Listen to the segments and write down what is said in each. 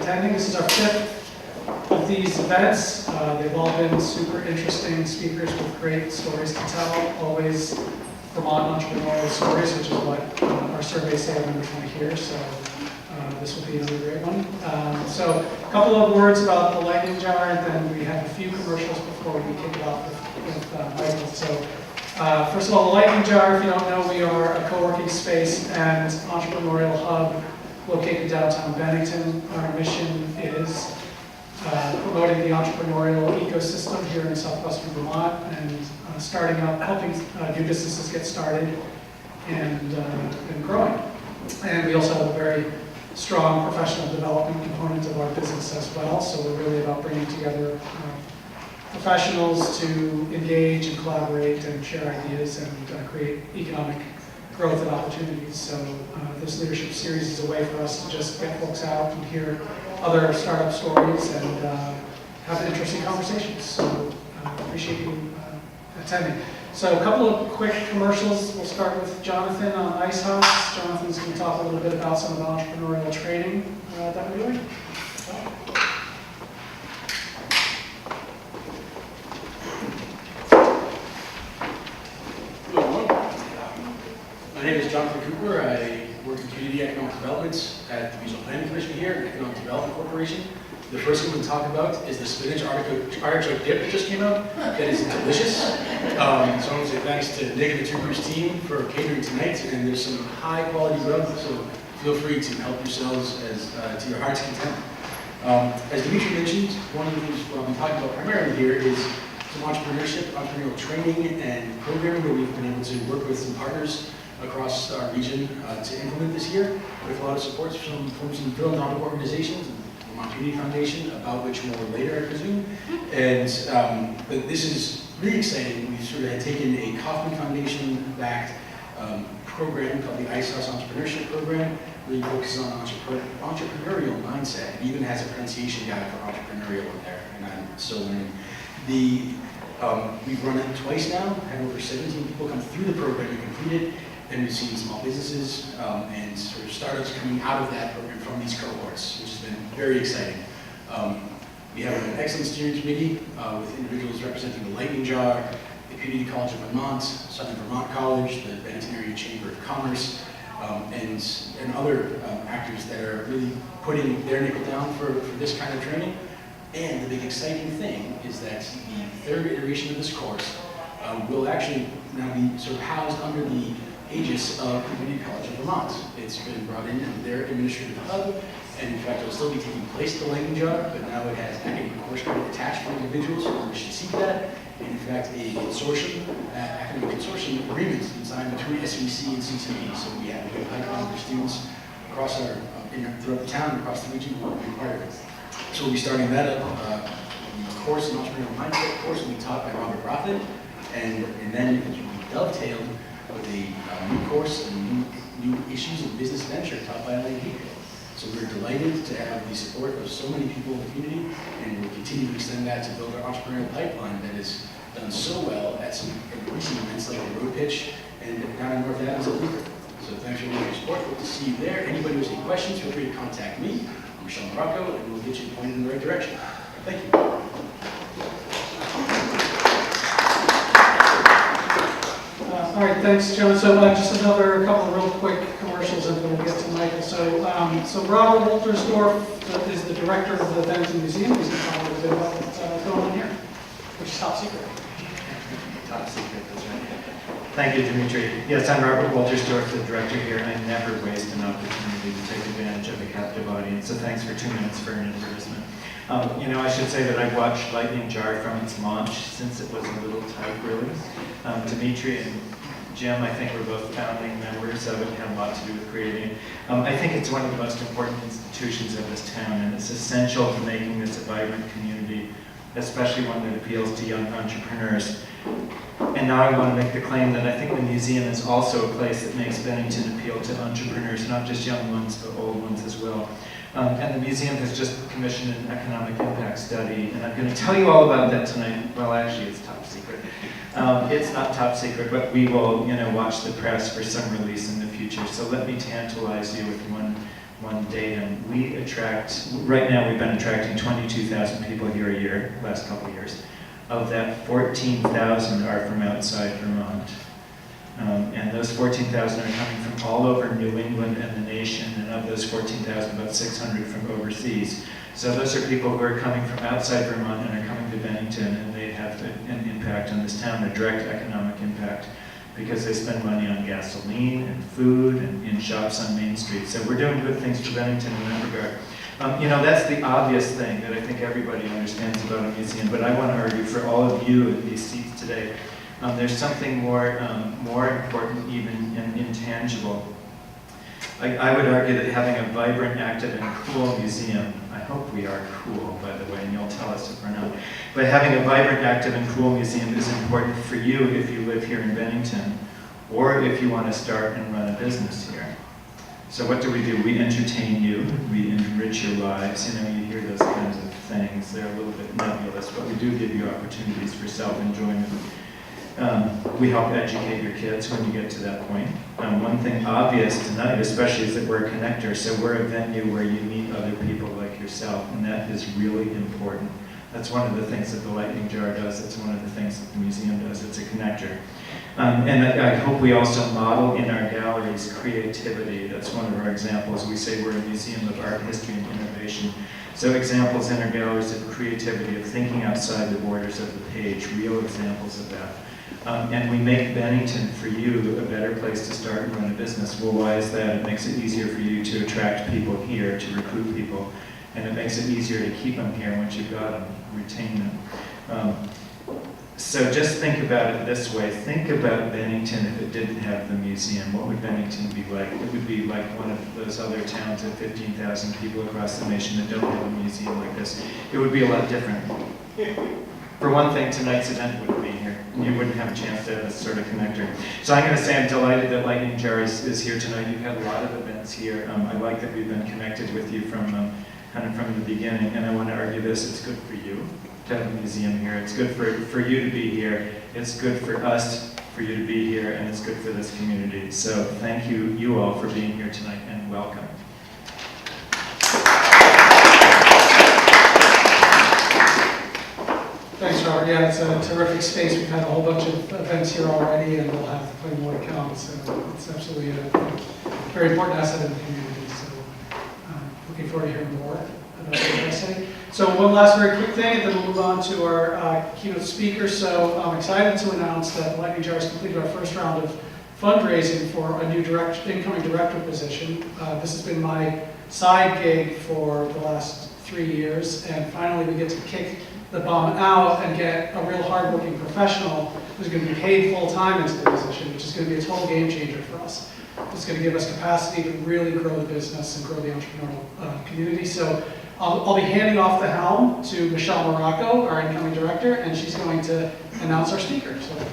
attending. This is our 5th of these events. They've all been super interesting speakers with great stories to tell, always Vermont entrepreneurial stories, which is what our surveys say I'm going to hear, so this will be another great one. So a couple of words about the lightning jar, and then we have a few commercials before we kick it off with Michael. So first of all, the lightning jar, if you don't know, we are a co-working space and entrepreneurial hub located downtown Bennington. Our mission is promoting the entrepreneurial ecosystem here in southwestern Vermont and starting up, helping new businesses get started and growing. And we also have a very strong professional development component of our business as well. So we're really about bringing together professionals to engage and collaborate and share ideas and create economic growth and opportunities. So this leadership series is a way for us to just get folks out and hear other startup stories and have interesting conversations. So appreciate you attending. So a couple of quick commercials. We'll start with Jonathan on Ice House. Jonathan's going to talk a little bit about some of the entrepreneurial training that we're doing. Hello everyone. My name is Jonathan Cooper. I work in Community Economic Development at the Regional Planning Commission here at Economic Development Corporation. The first thing we'll talk about is the spinach artichoke dip that just came out. That is delicious. So I want to say thanks to Nick and the Two Groups team for catering tonight. And there's some high quality grub, so feel free to help yourselves as to your heart's content. As Dimitri mentioned, one of the things we'll be talking about primarily here is some entrepreneurship, entrepreneurial training and programming where we've been able to work with some partners across our region to implement this year with a lot of support from some philanthropic organizations. Vermont Community Foundation, about which more later, I presume. And but this is really exciting. We've sort of taken a Kauffman Foundation-backed program called the Ice House Entrepreneurship Program, really focuses on entrepreneurial mindset. It even has a pronunciation guide for entrepreneurial in there, and I'm still learning. We've run it twice now, had over 17 people come through the program and complete it, and we've seen small businesses and sort of startups coming out of that program from these cohorts, which has been very exciting. We have an excellent steering committee with individuals representing the Lightning Jar, the Community College of Vermont, Southern Vermont College, the Bennington Area Chamber of Commerce, and other actors that are really putting their nickel down for this kind of training. And the big exciting thing is that the 3rd iteration of this course will actually now be sort of housed under the aegis of the Community College of Vermont. It's been brought in as their administrative hub, and in fact it will still be taking place at the Lightning Jar, but now it has academic course credit attached for individuals who wish to seek that. And in fact a consortium, academic consortium agreement is signed between SVC and CCB, so we have a good pipeline for students across our, throughout the town and across the region who will be part of it. So we'll be starting that up. The course, an entrepreneurial mindset course, will be taught by Robert Rothman, and then it will be dovetailed with a new course and new issues of business venture taught by Elaine Hayfield. So we're delighted to have the support of so many people in the community, and we'll continue to extend that to build our entrepreneurial pipeline that has done so well at some recent events like the Road Pitch and down in North Adams at Bleecker. So thanks for your support. Hope to see you there. Anybody who has any questions, feel free to contact me. I'm Michelle Morocco, and we'll get you pointed in the right direction. Thank you. All right, thanks, Joe. So just another couple of real quick commercials, and then we'll get to Michael. So Robert Woltersdorf is the director of the Bennington Museum. He's going to talk a little bit about what's going on here, which is top secret. Top secret, that's right. Thank you, Dimitri. Yes, I'm Robert Woltersdorf, the director here, and I never waste an opportunity to take advantage of a captive audience, so thanks for 2 minutes for an advertisement. I should say that I've watched Lightning Jar from its launch since it was a little type release. Dimitri and Jim, I think, were both founding members of it, had a lot to do with creating. I think it's one of the most important institutions of this town, and it's essential to making this a vibrant community, especially one that appeals to young entrepreneurs. And now I want to make the claim that I think the museum is also a place that makes Bennington appeal to entrepreneurs, not just young ones, but old ones as well. And the museum has just commissioned an economic impact study, and I'm going to tell you all about that tonight. Well, actually, it's top secret. It's not top secret, but we will, watch the press for some release in the future. So let me tantalize you with one one datum. We attract, right now we've been attracting 22,000 people here a year, last couple of years. Of that, 14,000 are from outside Vermont. And those 14,000 are coming from all over New England and the nation, and of those 14,000, about 600 from overseas. So those are people who are coming from outside Vermont and are coming to Bennington, and they have an impact on this town, a direct economic impact, because they spend money on gasoline and food and in shops on Main Street. So we're doing good things for Bennington in that regard. You know, that's the obvious thing that I think everybody understands about a museum, but I want to argue for all of you in these seats today. There's something more important, even and intangible. I would argue that having a vibrant, active, and cool museum, I hope we are cool, by the way, and you'll tell us if we're not, but having a vibrant, active, and cool museum is important for you if you live here in Bennington, or if you want to start and run a business here. So what do? We entertain you, we enrich your lives. You know, you hear those kinds of things. They're a little bit nebulous, but we do give you opportunities for self-enjoyment. We help educate your kids when you get to that point. One thing obvious tonight, especially, is that we're a connector, so we're a venue where you meet other people like yourself, and that is really important. That's one of the things that the Lightning Jar does. That's one of the things that the museum does. It's a connector. And I hope we also model in our galleries creativity. That's one of our examples. We say we're a museum of art, history, and innovation. So examples in our galleries of creativity, of thinking outside the borders of the page, real examples of that. And we make Bennington, for you, a better place to start and run a business. Well, why is that? It makes it easier for you to attract people here, to recruit people, and it makes it easier to keep them here once you've got them, retain them. So just think about it this way. Think about Bennington if it didn't have the museum. What would Bennington be like? It would be like one of those other towns of 15,000 people across the nation that don't have a museum like this. It would be a lot different. For one thing, tonight's event wouldn't be here. You wouldn't have a chance to have this sort of connector. So I'm going to say I'm delighted that Lightning Jar is here tonight. You've had a lot of events here. I like that we've been connected with you from kind of from the beginning. And I want to argue this: it's good for you to have a museum here. It's good for you to be here. It's good for us for you to be here, and it's good for this community. So thank you all for being here tonight, and welcome. Thanks, Robert. Yeah, it's a terrific space. We've had a whole bunch of events here already, and we'll have plenty more to come. So it's absolutely a very important asset in the community. So looking forward to hearing more about what you guys say. So one last very quick thing, and then we'll move on to our keynote speaker. So I'm excited to announce that Lightning Jar has completed our first round of fundraising for a new incoming director position. This has been my side gig for the last 3 years, and finally we get to kick the bomb out and get a real hardworking professional who's going to be paid full-time into the position, which is going to be a total game changer for us. It's going to give us capacity to really grow the business and grow the entrepreneurial community. So I'll be handing off the helm to Michelle Morocco, our incoming director, and she's going to announce our speaker. So, I'm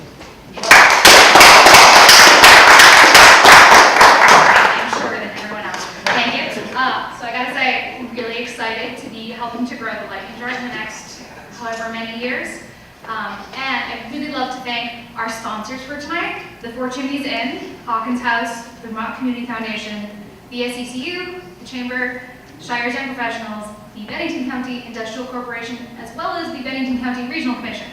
shorter than everyone else. Thank you. So I gotta say, I'm really excited to be helping to grow the Lightning Jar in the next however many years. And I'd really love to thank our sponsors for tonight, the Four Chimneys Inn, Hawkins House, the Vermont Community Foundation, the SECU, the Chamber, Shires Young Professionals, the Bennington County Industrial Corporation, as well as the Bennington County Regional Commission.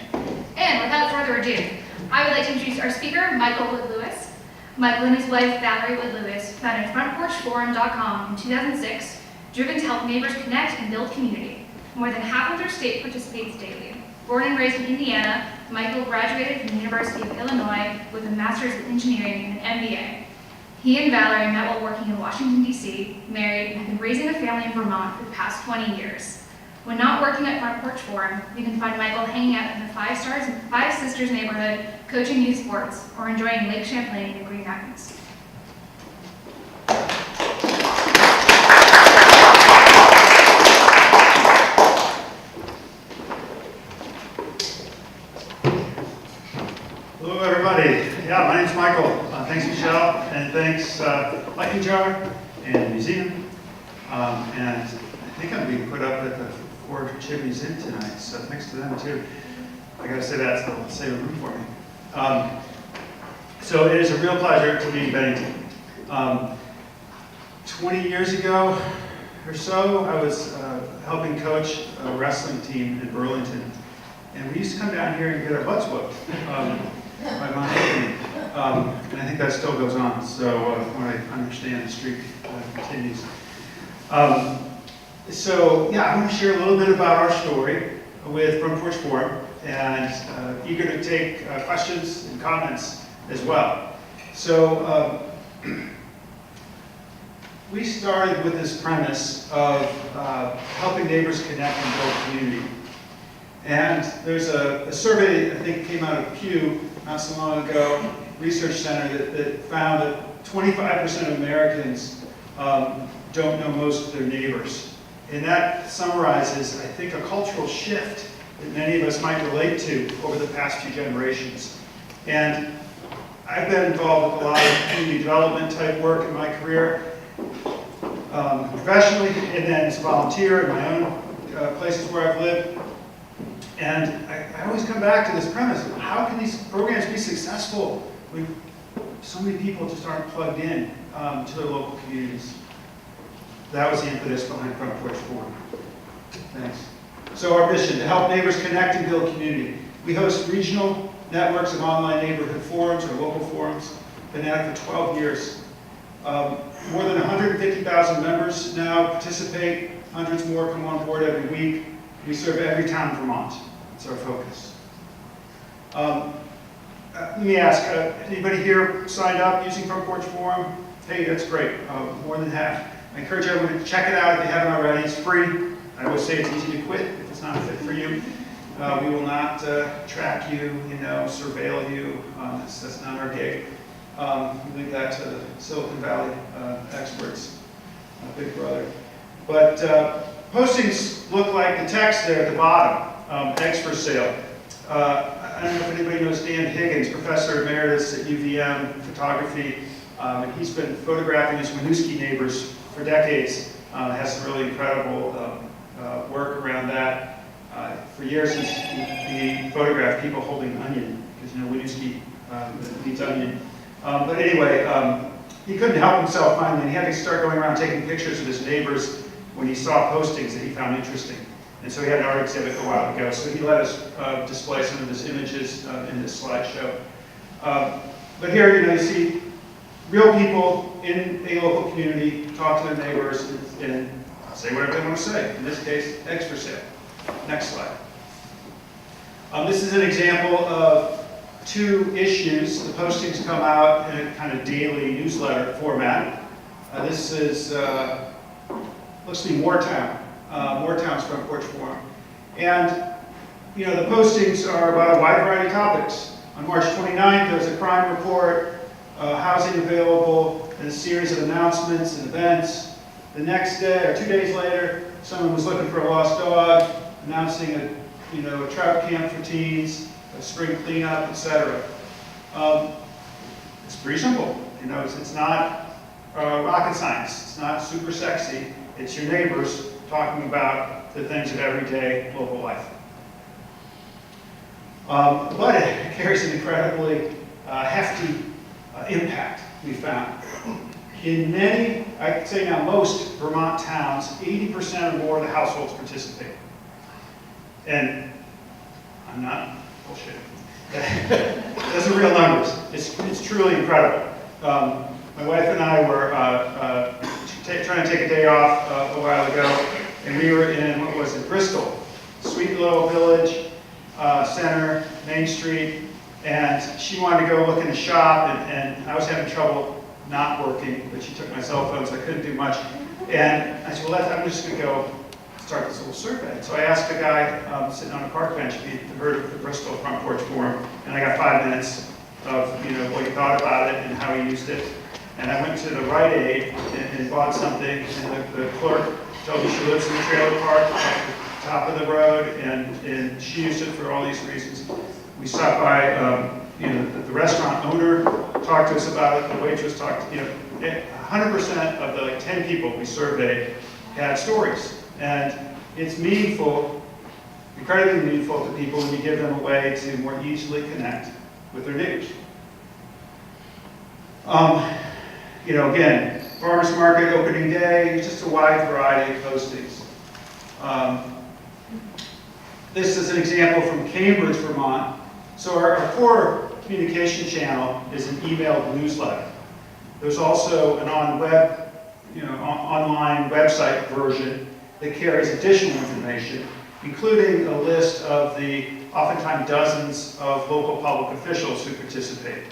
And without further ado, I would like to introduce our speaker, Michael Wood-Lewis. Michael and his wife, Valerie Wood-Lewis, founded FrontPorchForum.com in 2006, driven to help neighbors connect and build community. More than half of their state participates daily. Born and raised in Indiana, Michael graduated from the University of Illinois with a Master's in Engineering and an MBA. He and Valerie met while working in Washington, D.C., married, and have been raising a family in Vermont for the past 20 years. When not working at Front Porch Forum, you can find Michael hanging out in the Five Sisters neighborhood, coaching youth sports, or enjoying Lake Champlain and Green Mountains. Hello, everybody. Yeah, my name's Michael. Thanks, Michelle, and thanks, Lightning Jar and Museum. And I think I'm being put up at the Four Chimneys Inn tonight, so thanks to them too. I gotta say that, so they'll save a room for me. So it is a real pleasure to be in Bennington. 20 years ago or so, I was helping coach a wrestling team in Burlington. And we used to come down here and get our butts whooped by Mount Anthony. And I think that still goes on. So when I understand the streak continues. So yeah, I'm going to share a little bit about our story with Front Porch Forum, and eager to take questions and comments as well. So we started with this premise of helping neighbors connect and build community. And there's a survey, I think, came out of Pew not so long ago, Research Center, that found that 25% of Americans don't know most of their neighbors. And that summarizes, I think, a cultural shift that many of us might relate to over the past few generations. And I've been involved with a lot of community development type work in my career, professionally, and then as a volunteer in my own places where I've lived. And I always come back to this premise: how can these programs be successful when so many people just aren't plugged in to their local communities? That was the impetus behind Front Porch Forum. Thanks. So our mission: to help neighbors connect and build community. We host regional networks of online neighborhood forums or local forums. Been at it for 12 years. More than 150,000 members now participate. Hundreds more come on board every week. We serve every town in Vermont. That's our focus. Let me ask, anybody here signed up using Front Porch Forum? Hey, that's great. More than half. I encourage everyone to check it out if you haven't already. It's free. I always say it's easy to quit if it's not fit for you. We will not track you, surveil you. That's not our gig. We leave that to the Silicon Valley experts, Big Brother. But postings look like the text there at the bottom, eggs for sale. I don't know if anybody knows Dan Higgins, professor emeritus at UVM photography. And he's been photographing his Winooski neighbors for decades. Has some really incredible work around that. For years he photographed people holding onion, because Winooski needs onion. But anyway, he couldn't help himself finally, and he had to start going around taking pictures of his neighbors when he saw postings that he found interesting. And so he had an art exhibit a while ago, so he let us display some of his images in this slideshow. But here, you see real people in a local community talk to their neighbors and say whatever they want to say. In this case, eggs for sale. Next slide. This is an example of two issues. The postings come out in a kind of daily newsletter format. This is, looks to be Moortown. Moortown's Front Porch Forum. And, the postings are about a wide variety of topics. On March 29th, there's a crime report, housing available, and a series of announcements and events. The next day, or 2 days later, someone was looking for a lost dog, announcing a trout camp for teens, a spring cleanup, etc. It's pretty simple. It's not rocket science. It's not super sexy. It's your neighbors talking about the things of everyday local life. But it carries an incredibly hefty impact, we found. In many, I'd say now most Vermont towns, 80% or more of the households participate. And I'm not bullshitting. Those are real numbers. It's truly incredible. My wife and I were trying to take a day off a while ago, and we were in, Bristol, sweet little village, center, Main Street, and she wanted to go look in the shop, and I was having trouble not working, but she took my cell phone, so I couldn't do much. And I said, well, I'm just going to go start this little survey. So I asked a guy sitting on a park bench if he'd heard of the Bristol Front Porch Forum, and I got 5 minutes of what he thought about it and how he used it. And I went to the Rite Aid and bought something, and the clerk told me she lives in the trailer park at the top of the road, and she used it for all these reasons. We stopped by the restaurant owner, talked to us about it, the waitress talked, 100% of the 10 people we surveyed had stories. And it's meaningful, incredibly meaningful to people when you give them a way to more easily connect with their neighbors. Again, farmers market, opening day, just a wide variety of postings. This is an example from Cambridge, Vermont. So our core communication channel is an emailed newsletter. There's also an online website version that carries additional information, including a list of the oftentimes dozens of local public officials who participate.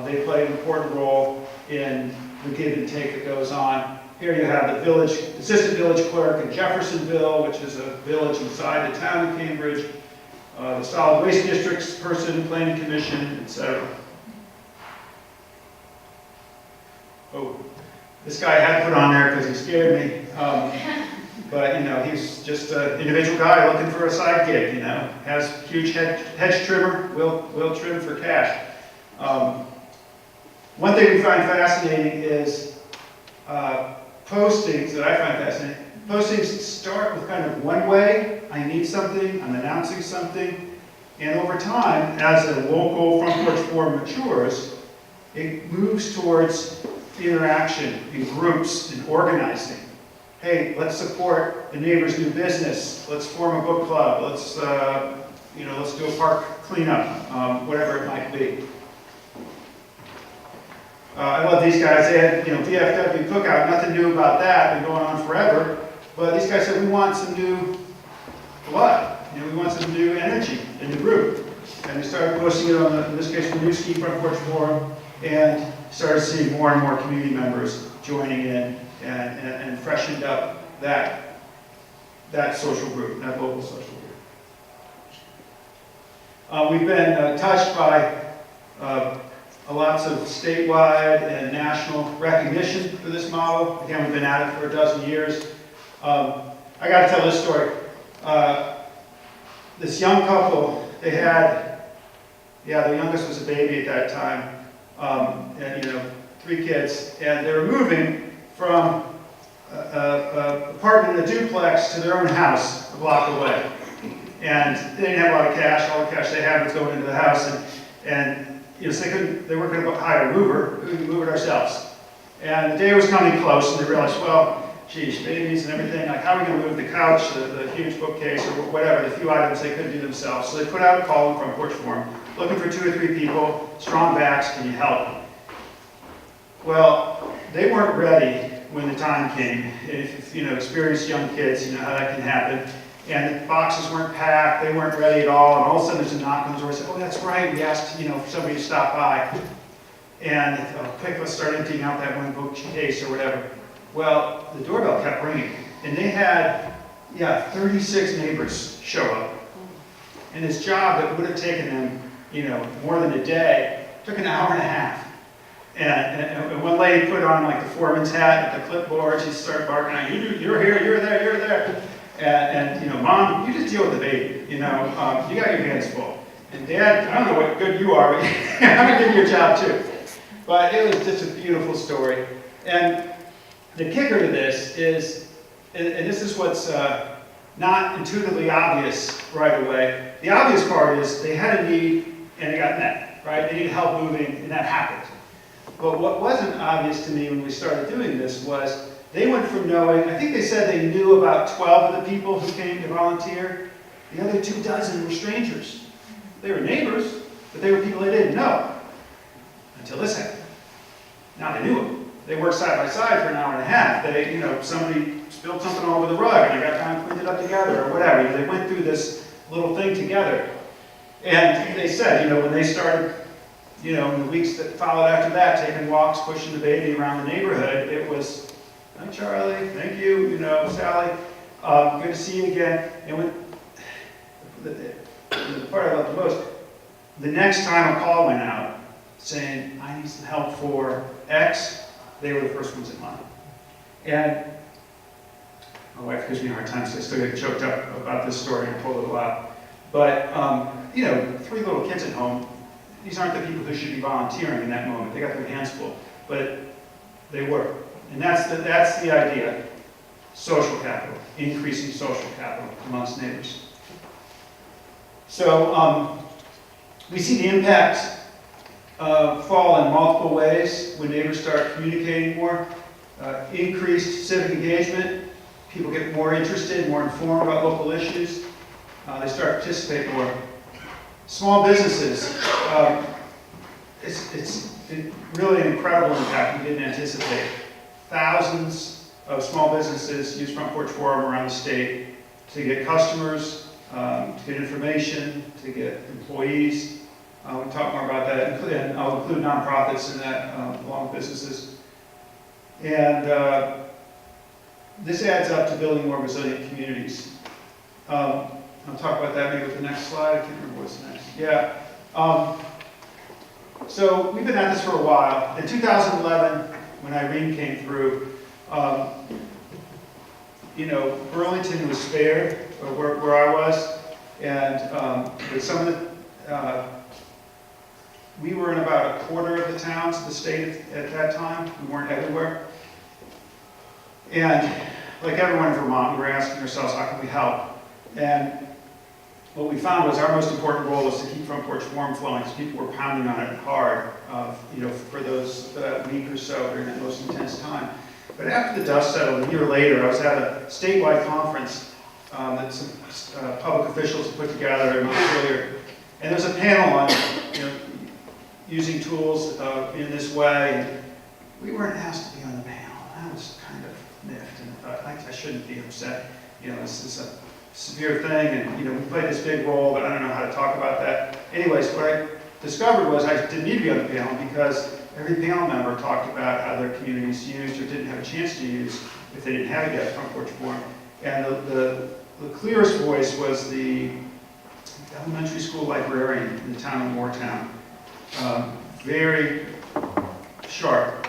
They play an important role in the give and take that goes on. Here you have the assistant village clerk in Jeffersonville, which is a village inside the town of Cambridge, the solid waste district's person, planning commission, etc. Oh, this guy I had put on there because he scared me. But, he's just an individual guy looking for a side gig, has huge hedge trimmer, will trim for cash. One thing we find fascinating is postings that I find fascinating. Postings start with kind of one way, I need something, I'm announcing something, and over time, as a local front porch forum matures, it moves towards interaction in groups and organizing. Hey, let's support the neighbor's new business. Let's form a book club. Let's do a park cleanup, whatever it might be. I love these guys. They had, VFW cookout. Nothing new about that. Been going on forever. But these guys said we want some new blood. We want some new energy in the group. And they started posting it on in this case, the New Ski Front Porch Forum, and started seeing more and more community members joining in and freshened up that social group, that local social group. We've been touched by lots of statewide and national recognition for this model. Again, we've been at it for a dozen years. I got to tell this story. This young couple, they had, the youngest was a baby at that time, and 3 kids, and they were moving from an apartment in a duplex to their own house a block away. And they didn't have a lot of cash. All the cash they had was going into the house, and so they weren't going to hire a mover. We could move it ourselves. And the day was coming close, and they realized, well, geez, babies and everything, like how are we going to move the couch, the huge bookcase, or whatever, the few items they couldn't do themselves. So they put out a call in Front Porch Forum, looking for 2 or 3 people, strong backs, can you help? Well, they weren't ready when the time came. If experienced young kids, how that can happen. And the boxes weren't packed, they weren't ready at all, and all of a sudden there's a knock on the door and say, oh, that's right, we asked, somebody to stop by. And quick, let's start emptying out that one bookcase or whatever. Well, the doorbell kept ringing, and they had, 36 neighbors show up. And this job that would have taken them, more than a day, took an hour and a half. And one lady put on like the foreman's hat at the clipboard. She started barking out, you're here, you're there, you're there. And Mom, you just deal with the baby. You got your hands full. And Dad, I don't know what good you are, but I'm going to give you a job too. But it was just a beautiful story. And the kicker to this is, and this is what's not intuitively obvious right away. The obvious part is they had a need and it got met, right? They needed help moving and that happened. But what wasn't obvious to me when we started doing this was they went from knowing, I think they said they knew about 12 of the people who came to volunteer. The other 24 were strangers. They were neighbors, but they were people they didn't know until this happened. Now they knew them. They worked side by side for an hour and a half. They, somebody spilled something all over the rug and they got time to clean it up together or whatever. They went through this little thing together. And they said, when they started, in the weeks that followed after that, taking walks, pushing the baby around the neighborhood, it was, hi Charlie, thank you, Sally, good to see you again. And when, the part I loved the most, the next time a call went out saying, I need some help for X, they were the first ones in line. And my wife gives me a hard time, so I still get choked up about this story and pull it out. But, 3 little kids at home, these aren't the people who should be volunteering in that moment. They got their hands full, but they were. And that's the idea. Social capital, increasing social capital amongst neighbors. So we see the impact fall in multiple ways when neighbors start communicating more. increased civic engagement. People get more interested, more informed about local issues. They start to participate more. Small businesses, it's really an incredible impact we didn't anticipate. Thousands of small businesses use Front Porch Forum around the state to get customers, to get information, to get employees. We'll talk more about that, and I'll include nonprofits in that, along with businesses. And this adds up to building more resilient communities. I'll talk about that maybe with the next slide. I can't remember what's next. Yeah. So we've been at this for a while. In 2011, when Irene came through, Burlington was spared, where I was, and with some of the, we were in about a quarter of the towns of the state at that time. We weren't everywhere. And like everyone in Vermont, we were asking ourselves, how can we help? And what we found was our most important role was to keep Front Porch Forum flowing, because people were pounding on it hard, for those week or so during that most intense time. But after the dust settled, a year later, I was at a statewide conference that some public officials put together in Montpelier, and there was a panel on, using tools in this way. And we weren't asked to be on the panel. I was kind of miffed, and I thought, I shouldn't be upset. This is a severe thing, and we played this big role, but I don't know how to talk about that. Anyways, what I discovered was I didn't need to be on the panel because every panel member talked about how their communities used or didn't have a chance to use if they didn't have it yet, Front Porch Forum. And the clearest voice was the elementary school librarian in the town of Moortown. Very sharp.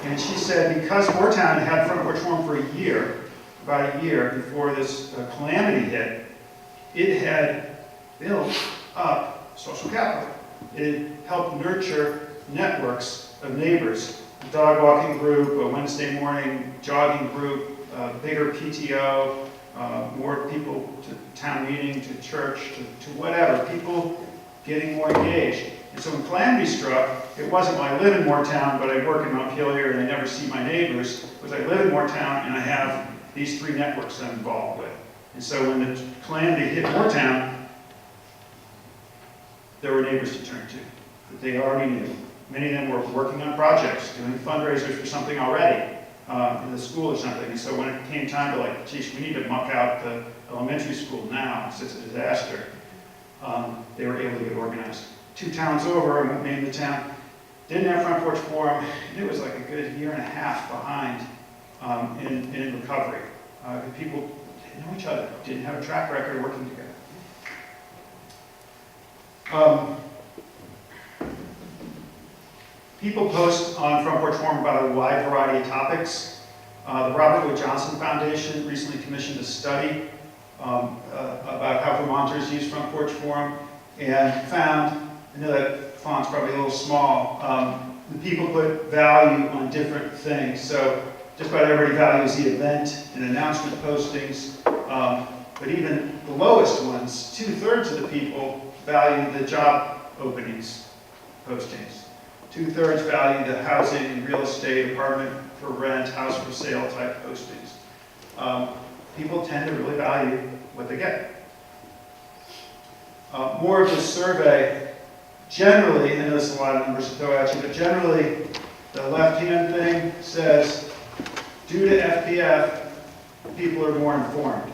And she said because Moortown had Front Porch Forum for a year, about a year before this calamity hit, it had built up social capital. It helped nurture networks of neighbors, a dog walking group, a Wednesday morning jogging group, a bigger PTO, more people to town meeting, to church, to whatever, people getting more engaged. And so when calamity struck, it wasn't, well, I live in Moortown, but I work in Montpelier and I never see my neighbors. It was I live in Moortown and I have these three networks I'm involved with. And so when the calamity hit Moortown, there were neighbors to turn to that they already knew. Many of them were working on projects, doing fundraisers for something already in the school or something. And so when it came time to geez, we need to muck out the elementary school now, it's a disaster, they were able to get organized. 2 towns over, I won't name the town, didn't have Front Porch Forum, and it was like a good year and a half behind in recovery. People didn't know each other, didn't have a track record of working together. People post on Front Porch Forum about a wide variety of topics. The Robert Wood Johnson Foundation recently commissioned a study about how Vermonters use Front Porch Forum and found, I know that font's probably a little small, the people put value on different things. So just about everybody values the event and announcement postings, but even the lowest ones, 2/3 of the people value the job openings postings. 2/3 value the housing and real estate, apartment for rent, house for sale type postings. People tend to really value what they get. More of the survey, generally, I know there's a lot of numbers to throw at you, but generally the left-hand thing says, due to FPF, people are more informed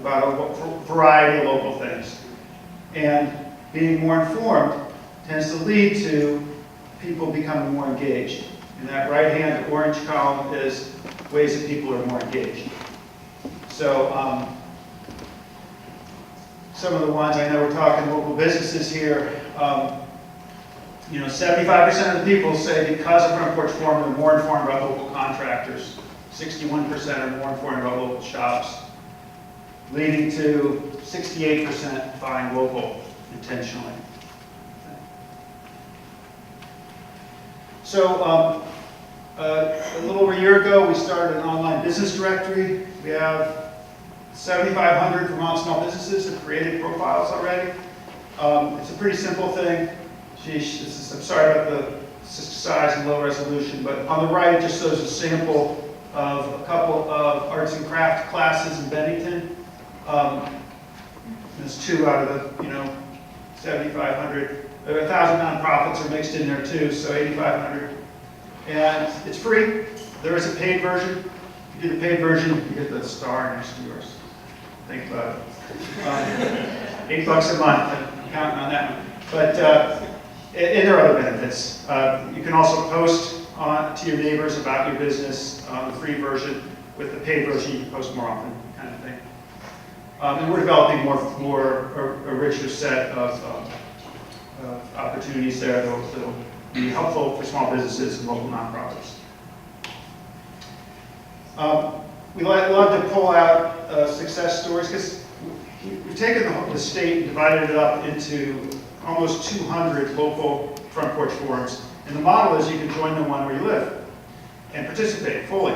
about a variety of local things. And being more informed tends to lead to people becoming more engaged. And that right-hand orange column is ways that people are more engaged. So some of the ones, I know we're talking local businesses here, 75% of the people say because of Front Porch Forum, they're more informed about local contractors. 61% are more informed about local shops, leading to 68% buying local intentionally. So a little over a year ago, we started an online business directory. We have 7,500 Vermont small businesses have created profiles already. It's a pretty simple thing. I'm sorry about the size and low resolution, but on the right it just shows a sample of a couple of arts and craft classes in Bennington. There's 2 out of the, 7,500. 1,000 nonprofits are mixed in there too, so 8,500. And it's free. There is a paid version. If you do the paid version, you get the star next to yours. Think about it. $8 a month, I'm counting on that one. But and there are other benefits. You can also post to your neighbors about your business on the free version. With the paid version, you can post more often, kind of thing. And we're developing a richer set of opportunities there that'll be helpful for small businesses and local nonprofits. We love to pull out success stories because we've taken the state and divided it up into almost 200 local front porch forums. And the model is you can join the one where you live and participate fully.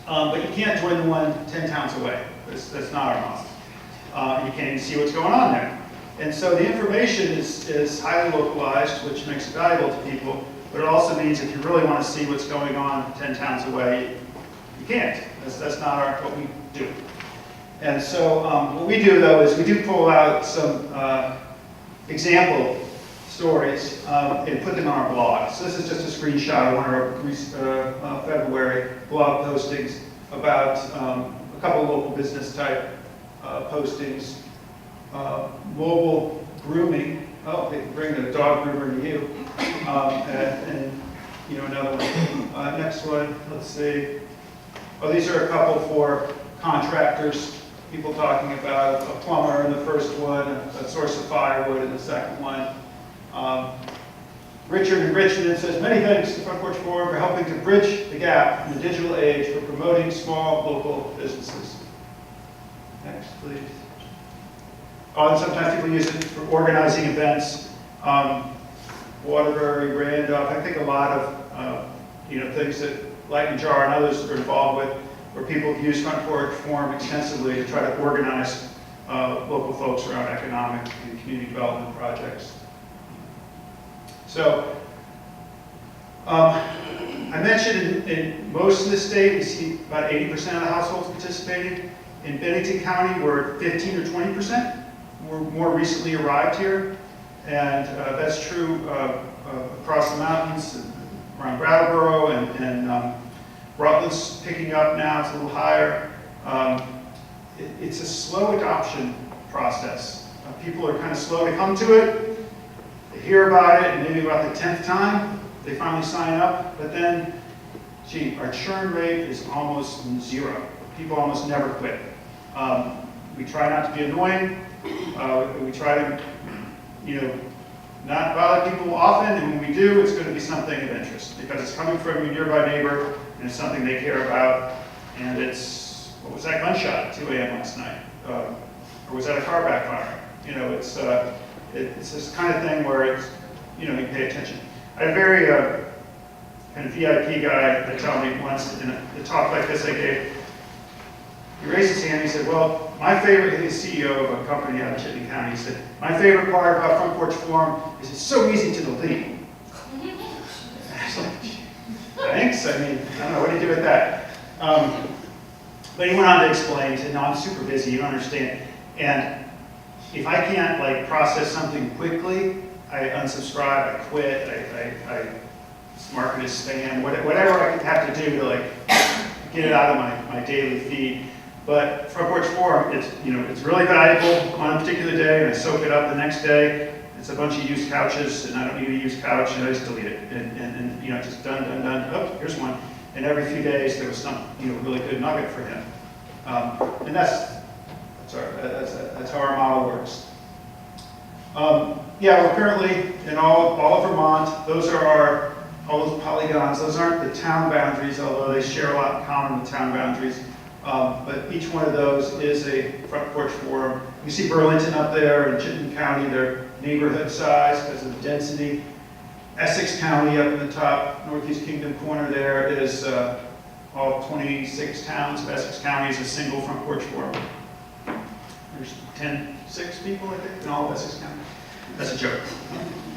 But you can't join the one 10 towns away. That's not our model. You can't even see what's going on there. And so the information is highly localized, which makes it valuable to people, but it also means if you really want to see what's going on 10 towns away, you can't. That's not what we do. And so what we do, though, is we do pull out some example stories and put them on our blog. So this is just a screenshot of one of our February blog postings about a couple of local business type postings. Mobile grooming. Oh, they bring the dog groomer to you. And another one. Next one, let's see. Oh, these are a couple for contractors. People talking about a plumber in the first one, a source of firewood in the second one. Richard in Richmond says, many thanks to Front Porch Forum for helping to bridge the gap in the digital age for promoting small local businesses. Next, please. Oh, and sometimes people use it for organizing events. Waterbury, Randolph, I think a lot of things that Light and Jar and others are involved with, where people have used Front Porch Forum extensively to try to organize local folks around economic and community development projects. So, I mentioned in most of the state, we see about 80% of the households participating. In Bennington County, we're 15 or 20%. We're more recently arrived here, and that's true across the mountains, around Brattleboro, and Rutland's picking up now, it's a little higher. It's a slow adoption process. People are kind of slow to come to it. They hear about it, and maybe about the 10th time, they finally sign up, but then, our churn rate is almost 0. People almost never quit. We try not to be annoying. We try to, not bother people often, and when we do, it's going to be something of interest because it's coming from your nearby neighbor, and it's something they care about, and it's, what was that gunshot at 2 a.m. last night? Or was that a car backfire? It's this kind of thing where it's, you pay attention. I had a very kind of VIP guy that told me once in a talk like this I gave. He raised his hand and he said, well, my favorite, he's CEO of a company out of Chittenden County, he said, my favorite part about Front Porch Forum is it's so easy to delete. I was like, thanks, I don't know, what do you do with that? But he went on to explain, he said, no, I'm super busy, you don't understand. And if I can't process something quickly, I unsubscribe, I quit, I mark it as spam, whatever I have to do to get it out of my daily feed. But Front Porch Forum, it's really valuable on a particular day, and I soak it up the next day. It's a bunch of used couches, and I don't need a used couch, and I just delete it. And just done. Oh, here's one. And every few days there was some really good nugget for him. And that's how our model works. We're currently in all of Vermont. Those are all those polygons. Those aren't the town boundaries, although they share a lot in common with town boundaries. But each one of those is a Front Porch Forum. You see Burlington up there in Chittenden County, their neighborhood size because of the density. Essex County up in the top, Northeast Kingdom corner there is all 26 towns of Essex County is a single Front Porch Forum. There's 6 people, I think, in all of Essex County. That's a joke.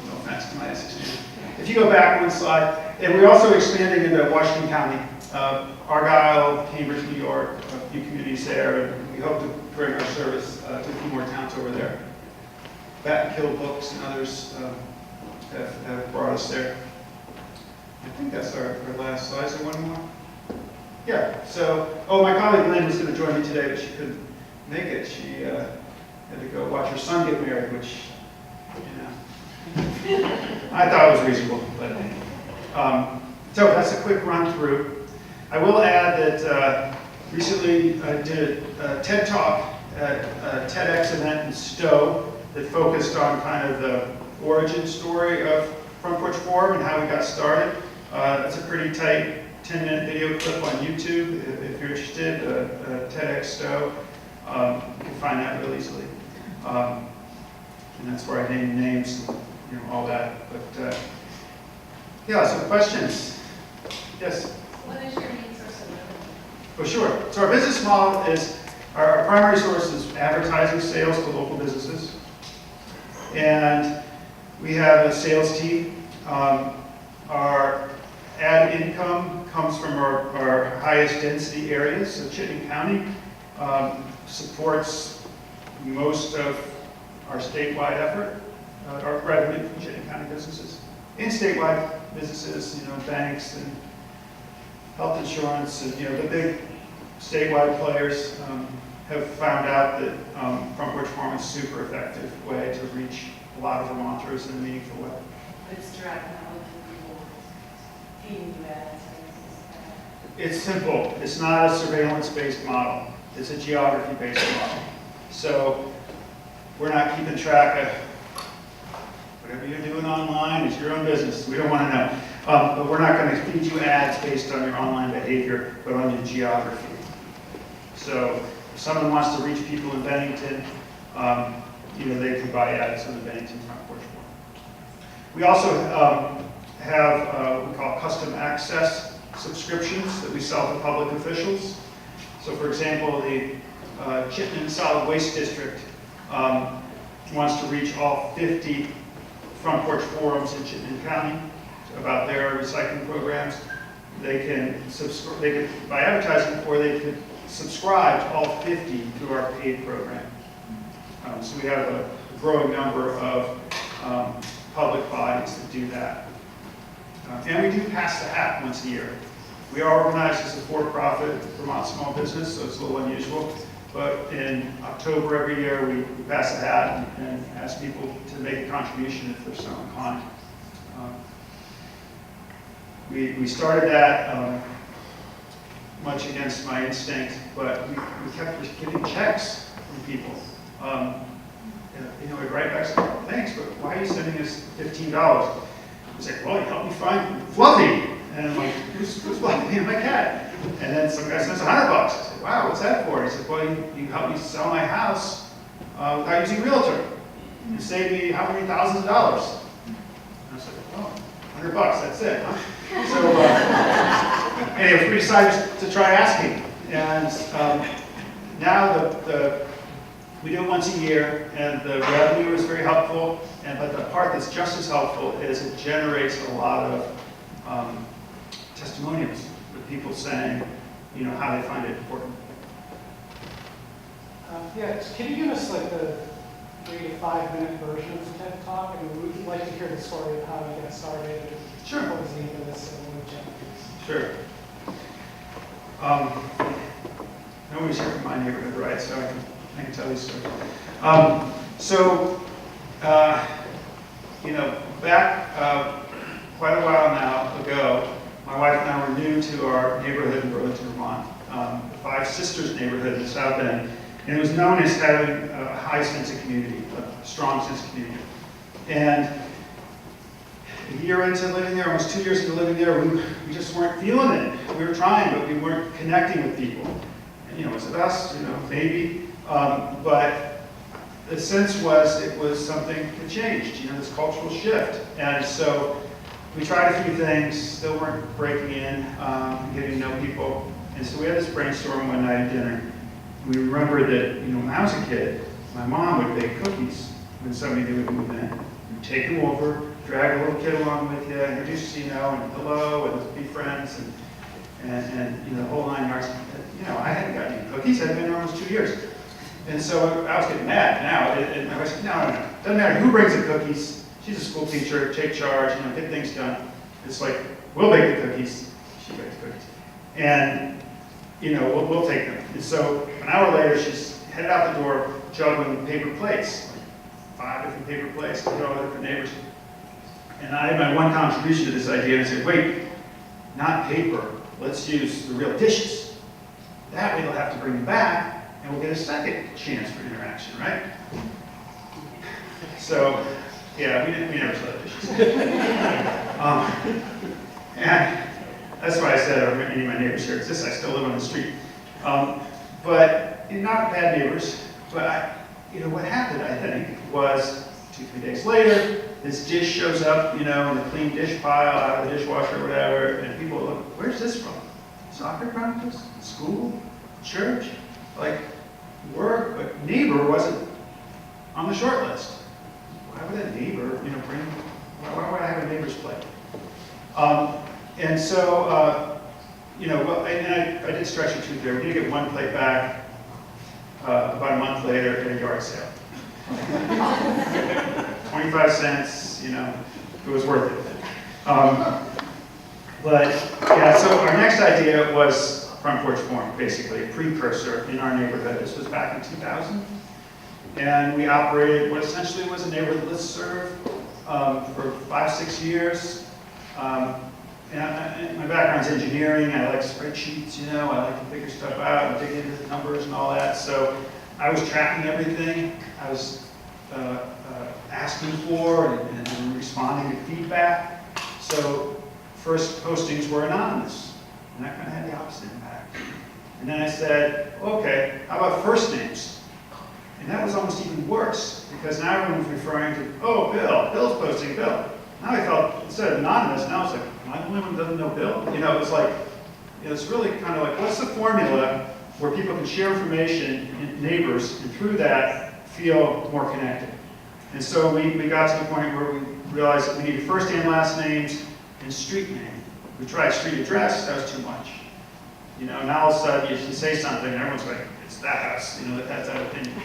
No offense to my Essex neighbors. If you go back one slide, and we're also expanding into Washington County, Argyle, Cambridge, New York, a few communities there, and we hope to bring our service to a few more towns over there. Bat and Kill Books and others have brought us there. I think that's our last slide. Is there one more? Yeah, so, my colleague Lynn was going to join me today, but she couldn't make it. She had to go watch her son get married, which, I thought was reasonable. But so that's a quick run through. I will add that recently I did a TED Talk at a TEDx event in Stowe that focused on kind of the origin story of Front Porch Forum and how we got started. It's a pretty tight 10-minute video clip on YouTube. If you're interested, TEDx Stowe, you can find that real easily. And that's where I name names, and, all that. But yeah, so questions? Yes? What is your main source of revenue? Oh, sure. So our business model is, our primary source is advertising sales to local businesses. And we have a sales team. Our ad income comes from our highest density areas. So Chittenden County supports most of our statewide effort, our revenue from Chittenden County businesses. And statewide businesses, banks and health insurance, and the big statewide players have found out that Front Porch Forum is a super effective way to reach a lot of Vermonters in a meaningful way. It's direct now with people feeding you ads. It's simple. It's not a surveillance-based model. It's a geography-based model. So we're not keeping track of whatever you're doing online. It's your own business. We don't want to know. But we're not going to feed you ads based on your online behavior, but on your geography. So if someone wants to reach people in Bennington, they can buy ads on the Bennington Front Porch Forum. We also have what we call custom access subscriptions that we sell to public officials. So for example, the Chittenden Solid Waste District wants to reach all 50 Front Porch Forums in Chittenden County about their recycling programs. They can by advertising, or they could subscribe to all 50 through our paid program. So we have a growing number of public bodies that do that. And we do Pass the Hat once a year. We are organized as a for-profit Vermont small business, so it's a little unusual. But in October every year, we pass a hat and ask people to make a contribution if they're so inclined. We started that much against my instinct, but we kept getting checks from people. We'd write back, say, thanks, but why are you sending us $15? He's like, well, you helped me find Fluffy. And I'm like, who's Fluffy? My cat. And then some guy sends $100. I said, wow, what's that for? He said, well, you helped me sell my house without using a realtor. You saved me how many thousands of dollars? And I said, well, $100, that's it, huh? So anyway, we decided to try asking. And now we do it once a year, and the revenue is very helpful. But the part that's just as helpful is it generates a lot of testimonials with people saying, how they find it important. Can you give us like the 3 to 5 minute version of the TED Talk? I mean, we'd like to hear the story of how you got started. And Sure. what was the impetus and what challenges? Sure. Nobody's here from my neighborhood, right? So I can tell you stories. Back quite a while now ago, my wife and I were new to our neighborhood in Burlington, Vermont, the Five Sisters neighborhood in the South End, and it was known as having a high sense of community, a strong sense of community. And a year into living there, almost 2 years into living there, we just weren't feeling it. We were trying, but we weren't connecting with people. And, was it us? Maybe. But the sense was it was something that changed, this cultural shift. And so we tried a few things, still weren't breaking in, getting to know people. And so we had this brainstorm one night at dinner. We remembered that, when I was a kid, my mom would bake cookies when somebody new would move in. You take them over, drag a little kid along with you, introduce, and hello, and let's be friends, and the whole 9 yards. I hadn't gotten any cookies. I'd been there almost 2 years. And so I was getting mad now. And I said, no. Doesn't matter who brings the cookies. She's a school teacher, take charge, get things done. It's like, we'll bake the cookies. She bakes cookies. And, we'll take them. And so an hour later, she's headed out the door juggling paper plates, like 5 different paper plates to all the different neighbors. And I had my one contribution to this idea, and I said, wait, not paper. Let's use the real dishes. That way they'll have to bring them back, and we'll get a second chance for interaction, right? So, yeah, we never saw the dishes. And that's why I said, I don't any of my neighbors here exist. I still live on the street. But not bad neighbors. But what happened, I think, was 2-3 days later, this dish shows up, in the clean dish pile out of the dishwasher or whatever, and people look, where's this from? Soccer practice? School? Church? Like, work? But neighbor wasn't on the short list. Why would a neighbor, why would I have a neighbor's plate? And so, I did stretch a tooth there. We did get one plate back about a month later at a yard sale. 25 cents, it was worth it. But, yeah, so our next idea was Front Porch Forum, basically, a precursor in our neighborhood. This was back in 2000. And we operated what essentially was a neighborhood listserv for 5-6 years. And my background's engineering. I like spreadsheets, I like to figure stuff out and dig into the numbers and all that. So I was tracking everything. I was asking for and responding to feedback. So first postings were anonymous, and that kind of had the opposite impact. And then I said, okay, how about first names? And that was almost even worse, because now everyone was referring to, oh, Bill's posting Bill. Now I felt, instead of anonymous, now it's like, am I the only one who doesn't know Bill? It's like, it's really kind of like, what's the formula where people can share information, neighbors, and through that feel more connected? And so we got to the point where we realized that we needed first and last names and street name. We tried street address, that was too much. Now all of a sudden you say something and everyone's like, it's that house, that's that opinion.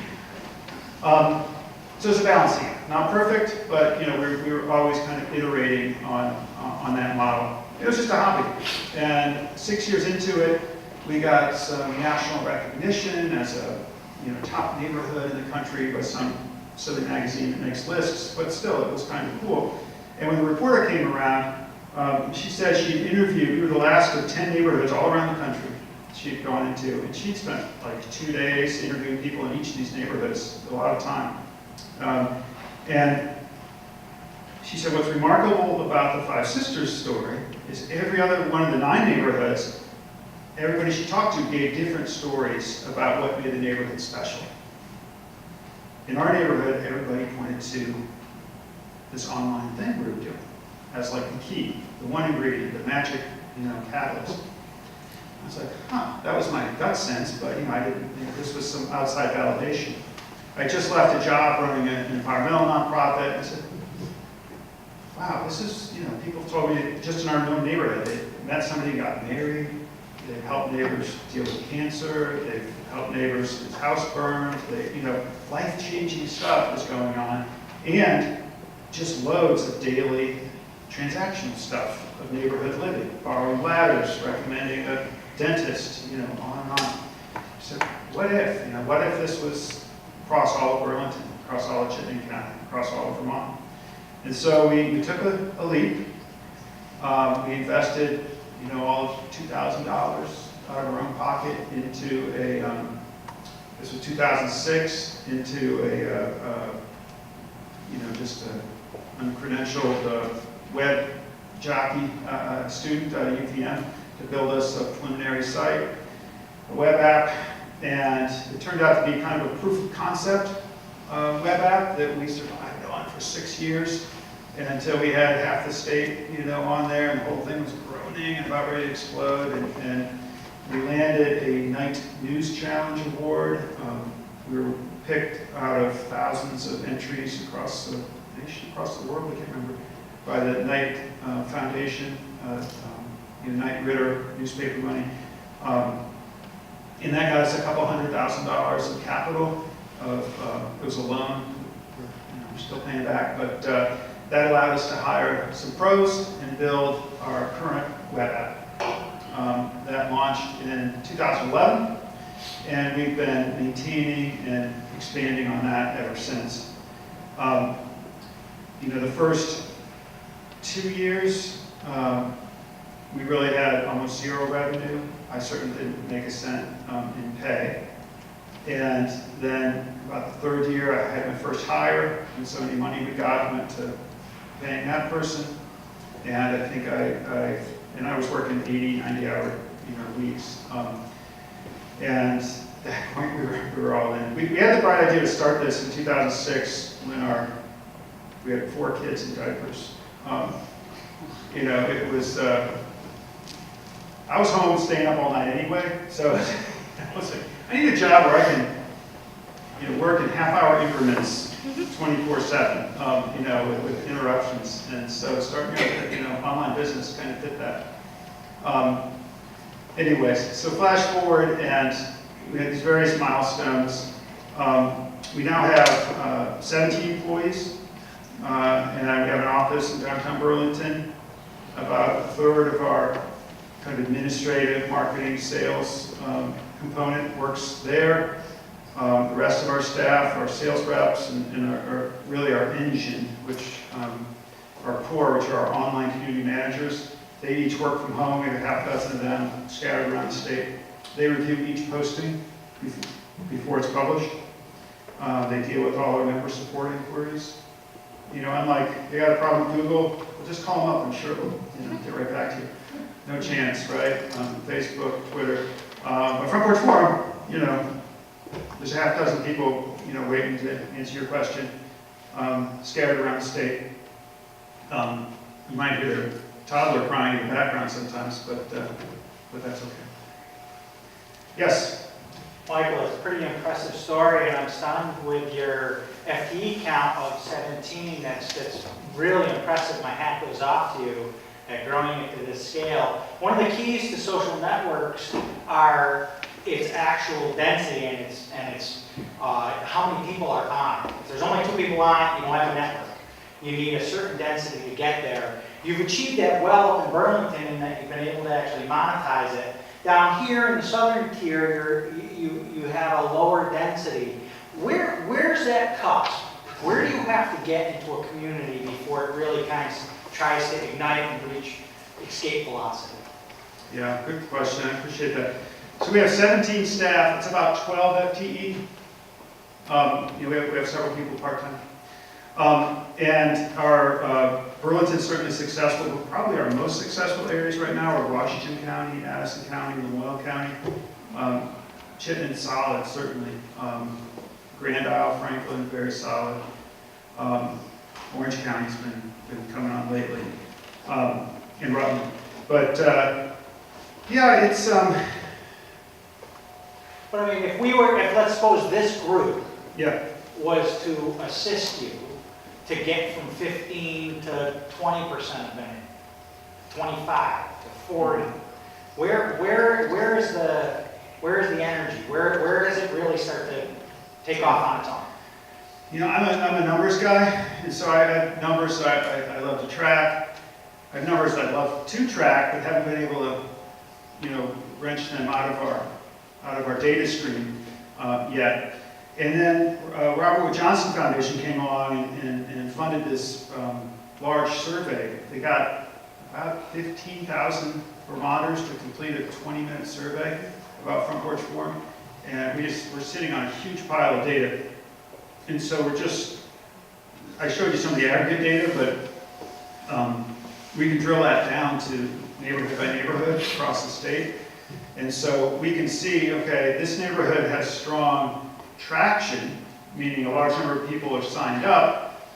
So it's a balancing act. Not perfect, but we were always kind of iterating on that model. It was just a hobby. And 6 years into it, we got some national recognition as a top neighborhood in the country by some Southern magazine that makes lists, but still it was kind of cool. And when the reporter came around, she said she'd interviewed, we were the last of 10 neighborhoods all around the country she'd gone into, and she'd spent like 2 days interviewing people in each of these neighborhoods, a lot of time. And she said what's remarkable about the Five Sisters story is every other one of the 9 neighborhoods, everybody she talked to gave different stories about what made the neighborhood special. In our neighborhood, everybody pointed to this online thing we were doing as like the key, the one ingredient, the magic, catalyst. I was like, that was my gut sense, but I didn't, this was some outside validation. I just left a job running an environmental nonprofit, and I said, wow, this is, people told me just in our own neighborhood, they met somebody who got married, they've helped neighbors deal with cancer, they've helped neighbors whose house burned, life-changing stuff was going on, and just loads of daily transactional stuff of neighborhood living, borrowing ladders, recommending a dentist, on and on. So what if this was across all of Burlington, across all of Chittenden County, across all of Vermont? And so we took a leap. We invested, all of $2,000 out of our own pocket into this was 2006, into just an uncredentialed web jockey student at UVM to build us a preliminary site, a web app, and it turned out to be kind of a proof of concept web app that we survived on for 6 years, and until we had half the state, on there, and the whole thing was groaning and about ready to explode, and we landed a Night News Challenge award. We were picked out of thousands of entries across the nation, across the world, I can't remember, by the Knight Foundation, Knight Ridder newspaper money. And that got us a couple $100,000 of capital. It was a loan, we're still paying back, but that allowed us to hire some pros and build our current web app. That launched in 2011, and we've been maintaining and expanding on that ever since. The first 2 years, we really had almost zero revenue. I certainly didn't make a cent in pay. And then about the third year, I had my first hire, and so any money we got went to paying that person. And I think I was working 80, 90-hour weeks. And at that point, we were all in. We had the bright idea to start this in 2006 when we had 4 kids in diapers. It was, I was home staying up all night anyway, so I was like, I need a job where I can, work in half-hour increments, 24/7, with interruptions. And so starting online business kind of fit that. Anyways, so flash forward, and we had these various milestones. We now have 17 employees, and we have an office in downtown Burlington. About a third of our kind of administrative, marketing, sales component works there. The rest of our staff, our sales reps, and really our engine, which our core, which are our online community managers, they each work from home. We have a half dozen of them scattered around the state. They review each posting before it's published. They deal with all our member support inquiries. Unlike, they got a problem with Google, well, just call them up, I'm sure they'll get right back to you. No chance, right? Facebook, Twitter. But Front Porch Forum, there's a half dozen people, waiting to answer your question, scattered around the state. You might hear a toddler crying in the background sometimes, but that's okay. Yes? Michael, it's a pretty impressive story, and I'm stunned with your FTE count of 17. That's really impressive. My hat goes off to you at growing it to this scale. One of the keys to social networks are its actual density and its how many people are on it. If there's only 2 people on it, you don't have a network. You need a certain density to get there. You've achieved that well up in Burlington in that you've been able to actually monetize it. Down here in the southern tier, you have a lower density. Where's that cusp? Where do you have to get into a community before it really kind of tries to ignite and reach escape velocity? Yeah, good question. I appreciate that. So we have 17 staff. It's about 12 FTE. We have several people part-time. And our Burlington's certainly successful, but probably our most successful areas right now are Washington County, Addison County, Lamoille County. Chittenden solid, certainly. Grand Isle, Franklin, very solid. Orange County's been coming on lately, and Rutland. But yeah, it's. But I mean, if let's suppose this group Yeah. was to assist you to get from 15 to 20% of it, 25 to 40, where is the energy? Where does it really start to take off on its own? I'm a numbers guy, and so I have numbers I love to track. I have numbers I love to track, but haven't been able to, wrench them out of our data stream yet. And then Robert Wood Johnson Foundation came along and funded this large survey. They got about 15,000 Vermonters to complete a 20-minute survey about Front Porch Forum, and we're sitting on a huge pile of data. And so I showed you some of the aggregate data, but we can drill that down to neighborhood by neighborhood across the state. And so we can see, okay, this neighborhood has strong traction, meaning a large number of people are signed up,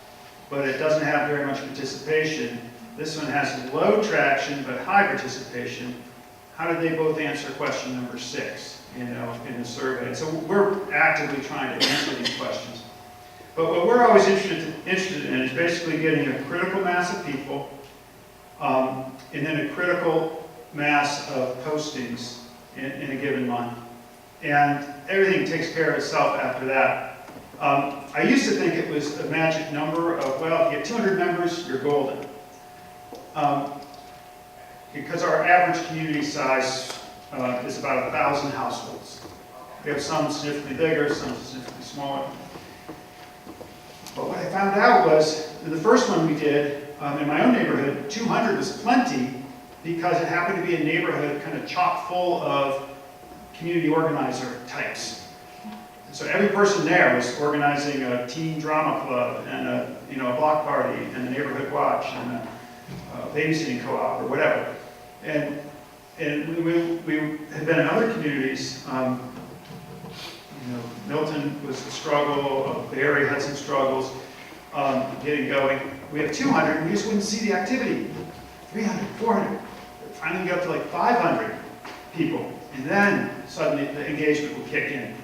but it doesn't have very much participation. This one has low traction, but high participation. how did they both answer question number 6, in the survey? So we're actively trying to answer these questions. But what we're always interested in is basically getting a critical mass of people, and then a critical mass of postings in a given month. And everything takes care of itself after that. I used to think it was a magic number of, well, if you get 200 members, you're golden. Because our average community size is about 1,000 households. We have some significantly bigger, some significantly smaller. But what I found out was, the first one we did in my own neighborhood, 200 was plenty because it happened to be a neighborhood kind of chock full of community organizer types. And so every person there was organizing a teen drama club and a block party and a neighborhood watch and a babysitting co-op or whatever. And we had been in other communities. Milton was a struggle. Barry had some struggles getting going. We have 200, and we just wouldn't see the activity. 300, 400. Finally, we got to like 500 people, and then suddenly the engagement would kick in.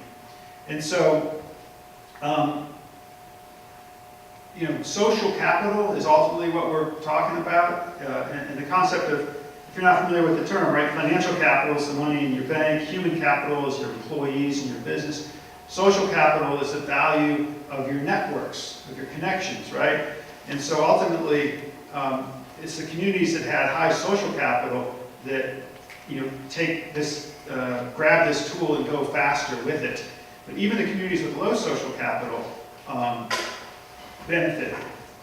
And so, social capital is ultimately what we're talking about, and the concept of, if you're not familiar with the term, right? Financial capital is the money in your bank. Human capital is your employees and your business. Social capital is the value of your networks, of your connections, right? And so ultimately, it's the communities that had high social capital that take this, grab this tool and go faster with it. But even the communities with low social capital benefit.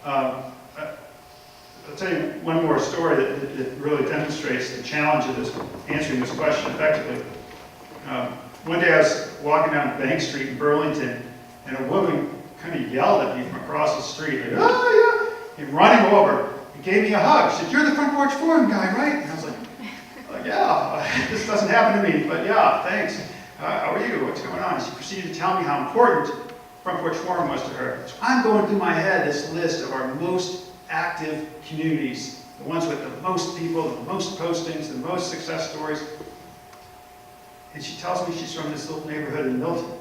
I'll tell you one more story that really demonstrates the challenge of this, answering this question effectively. One day I was walking down Bank Street in Burlington, and a woman kind of yelled at me from across the street, like, "Oh, yeah!" And running over, and gave me a hug. She said, "You're the Front Porch Forum guy, right?" And I was like, "Yeah, this doesn't happen to me, but yeah, thanks. How are you? What's going on?" She proceeded to tell me how important Front Porch Forum was to her. So I'm going through my head this list of our most active communities, the ones with the most people, the most postings, the most success stories. And she tells me she's from this little neighborhood in Milton.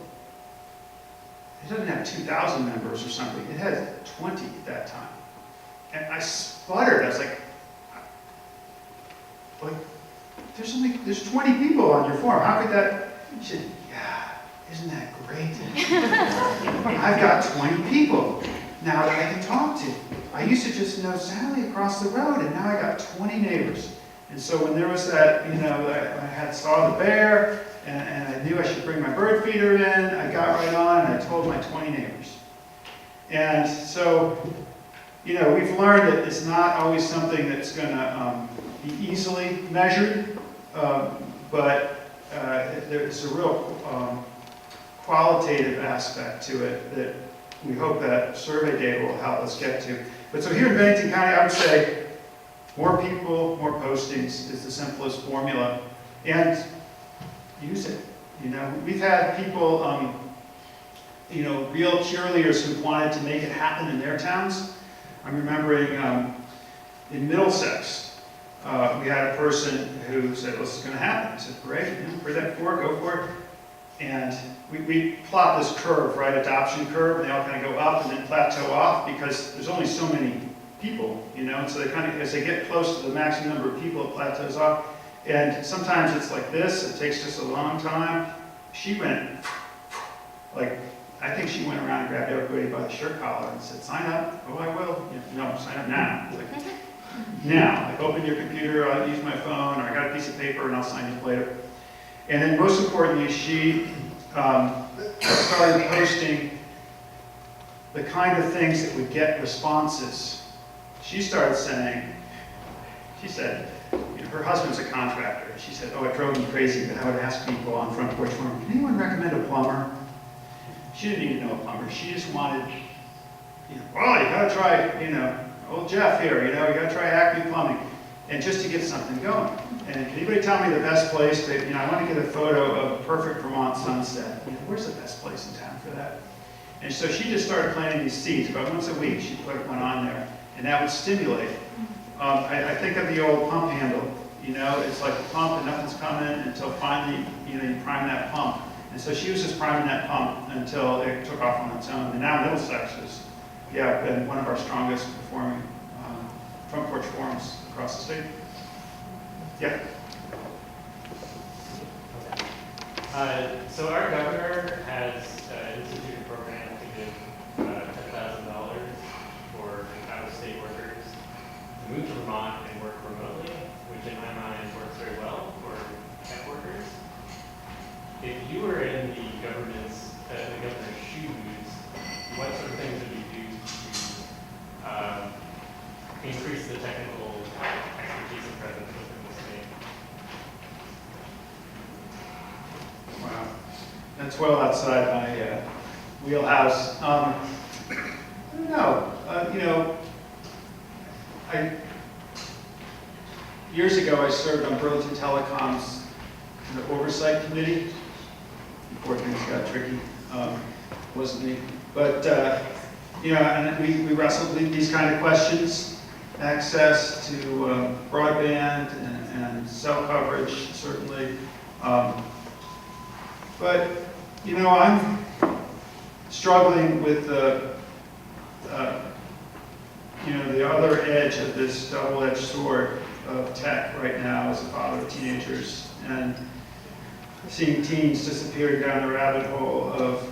It doesn't have 2,000 members or something. It had 20 at that time. And I sputtered. I was like, there's 20 people on your forum. How could that? She said, "Yeah, isn't that great? I've got 20 people now that I can talk to. I used to just know Sally across the road, and now I got 20 neighbors." And so when there was that, I saw the bear, and I knew I should bring my bird feeder in, I got right on, and I told my 20 neighbors. And so, we've learned that it's not always something that's going to be easily measured, but there's a real qualitative aspect to it that we hope that survey data will help us get to. But so here in Bennington County, I would say more people, more postings is the simplest formula. And use it. We've had people, real cheerleaders who wanted to make it happen in their towns. I'm remembering in Middlesex, we had a person who said, "Well, this is going to happen." I said, "Great, bring that forward, go for it." And we plot this curve, right, adoption curve, and they all kind of go up and then plateau off because there's only so many people, and so they kind of, as they get close to the maximum number of people, it plateaus off. And sometimes it's like this, it takes just a long time. She went, I think she went around and grabbed everybody by the shirt collar and said, "Sign up." "Oh, I will." "No, sign up now." It's like, now, open your computer, I'll use my phone, or I got a piece of paper and I'll sign up later. And then most importantly, she started posting the kind of things that would get responses. She started saying, she said, her husband's a contractor. She said, "Oh, it drove me crazy, but I would ask people on Front Porch Forum, can anyone recommend a plumber?" She didn't even know a plumber. She just wanted, "Well, you gotta try, old Jeff here, you gotta try Acme Plumbing," and just to get something going. And can anybody tell me the best place to, I want to get a photo of a perfect Vermont sunset. Where's the best place in town for that? And so she just started planting these seeds. About once a week, she'd put one on there, and that would stimulate. I think of the old pump handle, You know, it's like a pump and nothing's coming until finally, you know, you prime that pump. And so she was just priming that pump until it took off on its own. And now Middlesex has, been one of our strongest performing front porch forums across the state. Yeah. So our governor has instituted a program to give $10,000 for out-of-state workers to move to Vermont and work remotely, which in my mind works very well for tech workers. If you were in the governor's shoes, what sort of things would you do to increase the technical expertise and presence within the state? Wow. That's well outside my wheelhouse. I don't know. Years ago, I served on Burlington Telecom's oversight committee before things got tricky. Wasn't me. But, and we wrestled with these kind of questions. Access to broadband and cell coverage, certainly. But, I'm struggling with the other edge of this double-edged sword of tech right now as a father of teenagers, and seeing teens disappear down the rabbit hole of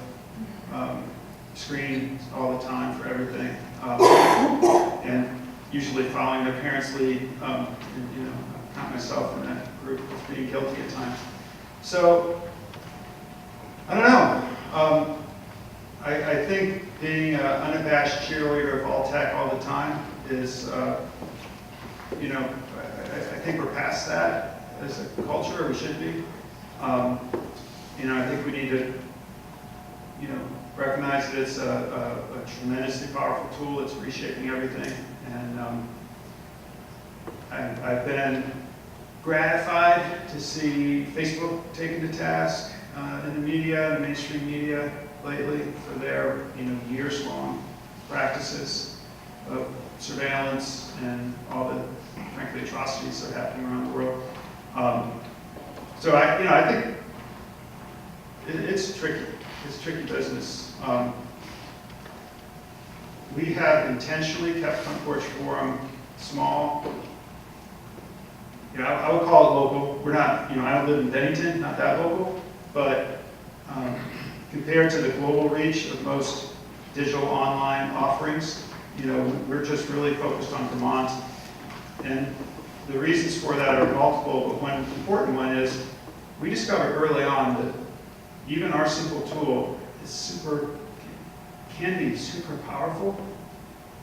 screens all the time for everything, and usually following their parents' lead. I count myself in that group as being guilty at times. So, I don't know. I think being an unabashed cheerleader of all tech all the time is, I think we're past that as a culture, or we should be. I think we need to, recognize that it's a tremendously powerful tool. It's reshaping everything. And I've been gratified to see Facebook taken to task in the media, the mainstream media lately, for their years-long practices of surveillance and all the, frankly, atrocities that are happening around the world. So I think it's tricky. It's tricky business. We have intentionally kept Front Porch Forum small. I would call it local. We're not, I don't live in Bennington, not that local, but compared to the global reach of most digital online offerings, we're just really focused on Vermont. And the reasons for that are multiple, but one important one is we discovered early on that even our simple tool can be super powerful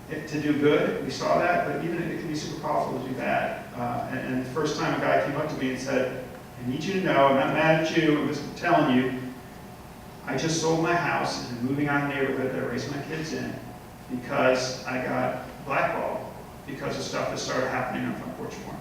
to do good. We saw that, but even it can be super powerful to do bad. And the first time a guy came up to me and said, I need you to know, I'm not mad at you, I'm just telling you, I just sold my house and I'm moving out of the neighborhood that I raised my kids in because I got blackballed because of stuff that started happening on Front Porch Forum.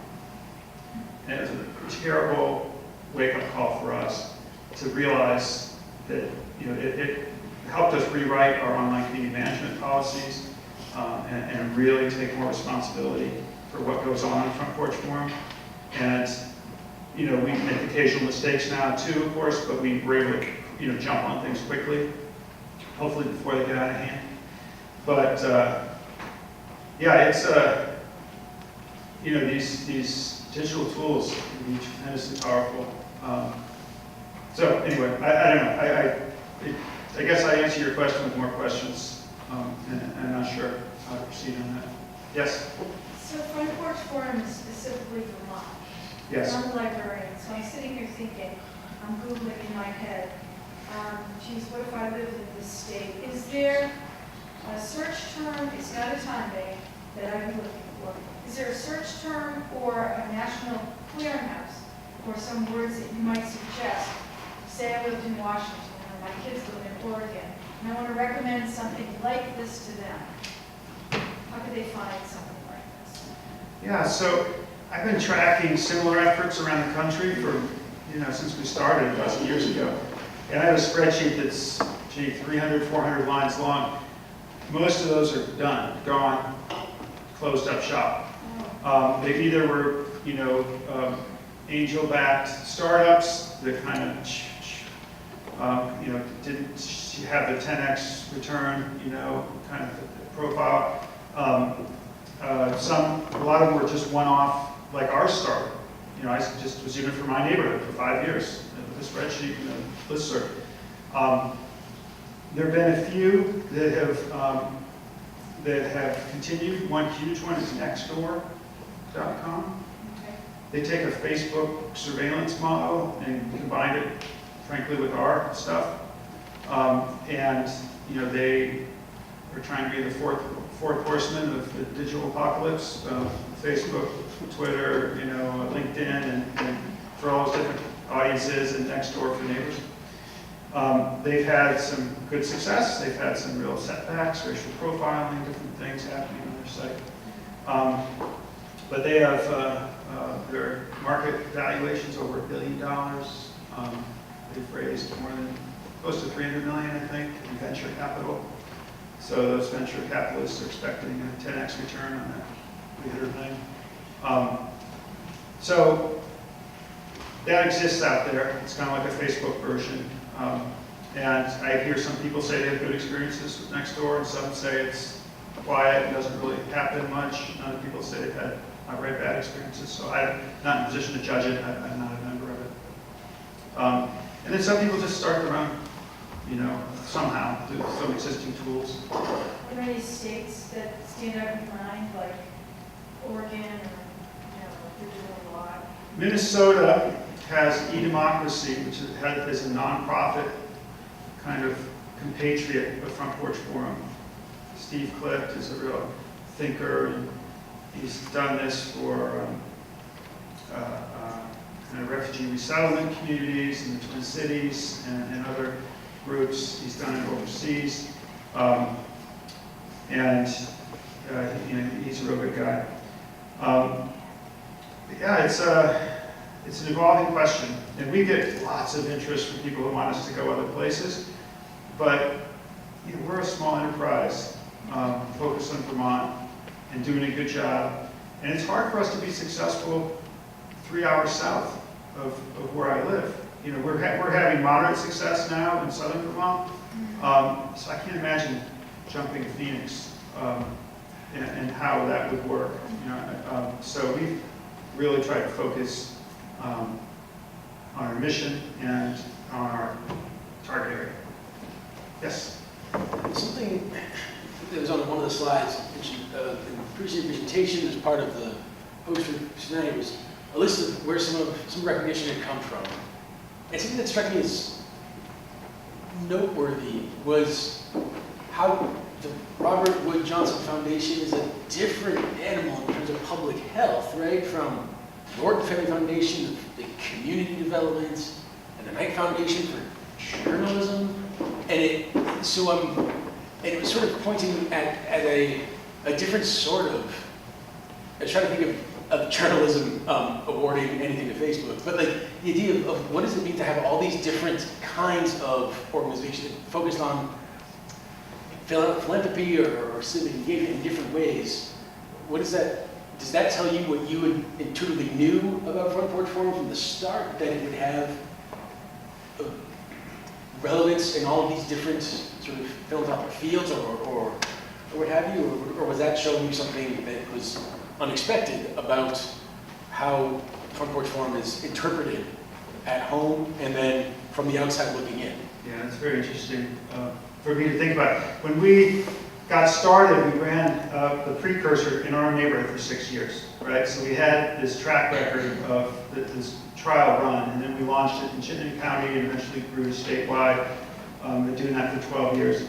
And it was a terrible wake-up call for us to realize that it helped us rewrite our online community management policies and really take more responsibility for what goes on Front Porch Forum. And we make occasional mistakes now too, of course, but we were able to jump on things quickly, hopefully before they get out of hand. But it's these digital tools can be tremendously powerful. So anyway, I don't know. I guess I answer your question with more questions, and I'm not sure how to proceed on that. Yes? So Front Porch Forum is specifically Vermont. Yes. I'm a librarian, so I'm sitting here thinking, I'm Googling in my head, geez, what if I lived in this state? Is there a search term, it's not a time bank that I'd be looking for. Is there a search term or a national clearinghouse or some words that you might suggest? Say I lived in Washington and my kids live in Oregon, and I want to recommend something like this to them. How could they find something like this? Yeah, so I've been tracking similar efforts around the country for, since we started a dozen years ago. And I have a spreadsheet that's, 300, 400 lines long. Most of those are done, gone, closed up shop. They either were angel-backed startups that kind of, didn't have the 10x return, kind of profile. A lot of them were just one-off, like our startup. I just was using it for my neighborhood for 5 years, with a spreadsheet and a listserv. There have been a few that have continued. One huge one is Nextdoor.com. Okay. They take a Facebook surveillance model and combine it, frankly, with our stuff. They are trying to be the fourth horseman of the digital apocalypse. Facebook, Twitter, LinkedIn, and for all those different audiences, and Nextdoor for neighbors. They've had some good success. They've had some real setbacks, racial profiling, different things happening on their site. But they have their market valuations over $1 billion. They've raised more than close to $300 million, I think, in venture capital. So those venture capitalists are expecting a 10x return on that $300 million. So that exists out there. It's kind of like a Facebook version. And I hear some people say they have good experiences with Nextdoor, and some say it's quiet and doesn't really happen much. Other people say they've had outright bad experiences. So I'm not in a position to judge it. I'm not a member of it. And then some people just start their own, somehow, through some existing tools. Are there any states that stand out in your mind, like Oregon, or, they're doing a lot? Minnesota has eDemocracy, which is a nonprofit kind of compatriot of Front Porch Forum. Steve Clift is a real thinker, and he's done this for kind of refugee resettlement communities in the Twin Cities and other groups. He's done it overseas, and he's a real good guy. It's an evolving question, and we get lots of interest from people who want us to go other places, but we're a small enterprise focused on Vermont and doing a good job, and it's hard for us to be successful 3 hours south of where I live. We're having moderate success now in southern Vermont, so I can't imagine jumping to Phoenix and how that would work. So we've really tried to focus on our mission and on our target area. Yes? Something that was on one of the slides, which in the presentation as part of the post for tonight, was a list of where some recognition had come from. And something that struck me as noteworthy was how the Robert Wood Johnson Foundation is a different animal in terms of public health, right? From the Norton Family Foundation, the community development, and the Knight Foundation for journalism. And it was sort of pointing at a different sort of, I was trying to think of journalism awarding anything to Facebook, but like the idea of what does it mean to have all these different kinds of organizations focused on philanthropy or civic engagement in different ways. What is that? Does that tell you what you intuitively knew about Front Porch Forum from the start, that it would have relevance in all of these different sort of philanthropic fields or what have you? Or was that showing you something that was unexpected about how Front Porch Forum is interpreted at home and then from the outside looking in? Yeah, it's very interesting for me to think about. When we got started, we ran the precursor in our neighborhood for 6 years, right? So we had this track record of this trial run, and then we launched it in Chittenden County and eventually grew statewide. Been doing that for 12 years.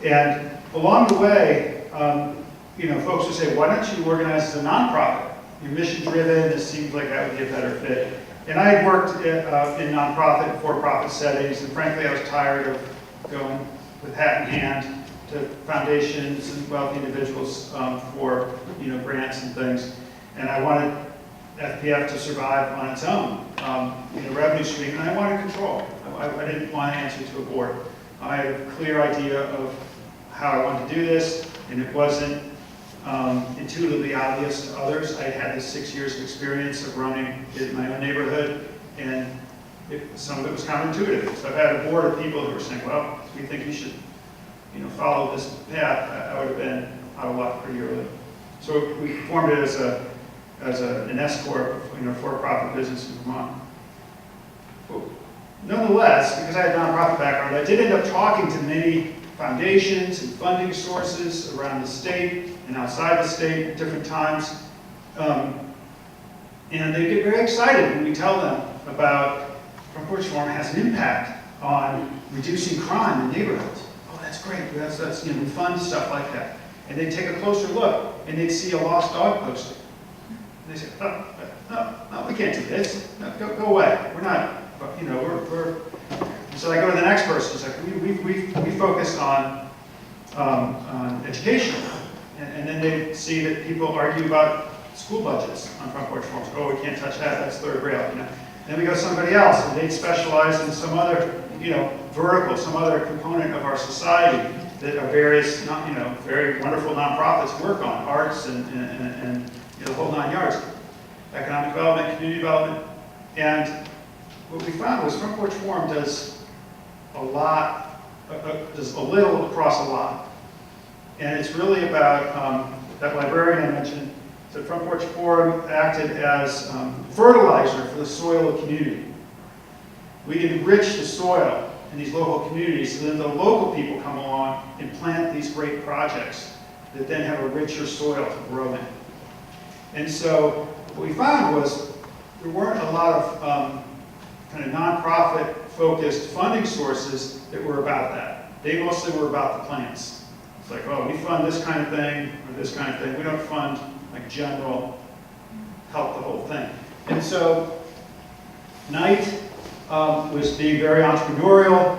And along the way, folks would say, why don't you organize as a nonprofit? You're mission-driven, this seems like that would be a better fit. And I had worked in nonprofit and for-profit settings, and frankly, I was tired of going with hat in hand to foundations and wealthy individuals for grants and things. And I wanted FPF to survive on its own, revenue stream, and I wanted control. I didn't want to answer to a board. I had a clear idea of how I wanted to do this, and it wasn't intuitively obvious to others. I had this 6 years of experience of running in my own neighborhood, and some of it was counterintuitive. So I've had a board of people who were saying, well, we think you should, follow this path. I would have been out of luck pretty early. So we formed it as an S corp, for-profit business in Vermont. But nonetheless, because I had a nonprofit background, I did end up talking to many foundations and funding sources around the state and outside the state at different times. And they get very excited when we tell them about Front Porch Forum has an impact on reducing crime in neighborhoods. Oh, that's great. That's we fund stuff like that. And they take a closer look and they'd see a lost dog posting. And they say, oh, no, we can't do this. No, go away. We're not, we're. So I go to the next person. It's like we focus on education, and then they see that people argue about school budgets on Front Porch Forums. Oh, we can't touch that. That's third rail. Then we go to somebody else, and they specialize in some other, vertical, some other component of our society that our various, very wonderful nonprofits work on, arts and the whole 9 yards, economic development, community development, and what we found was Front Porch Forum does a lot, does a little across a lot, and it's really about that librarian I mentioned. So Front Porch Forum acted as fertilizer for the soil of community. We enrich the soil in these local communities so then the local people come along and plant these great projects that then have a richer soil to grow in. And so what we found was there weren't a lot of kind of nonprofit focused funding sources that were about that. They mostly were about the plants. It's like, oh, we fund this kind of thing or this kind of thing. We don't fund like general help the whole thing. And so Knight was being very entrepreneurial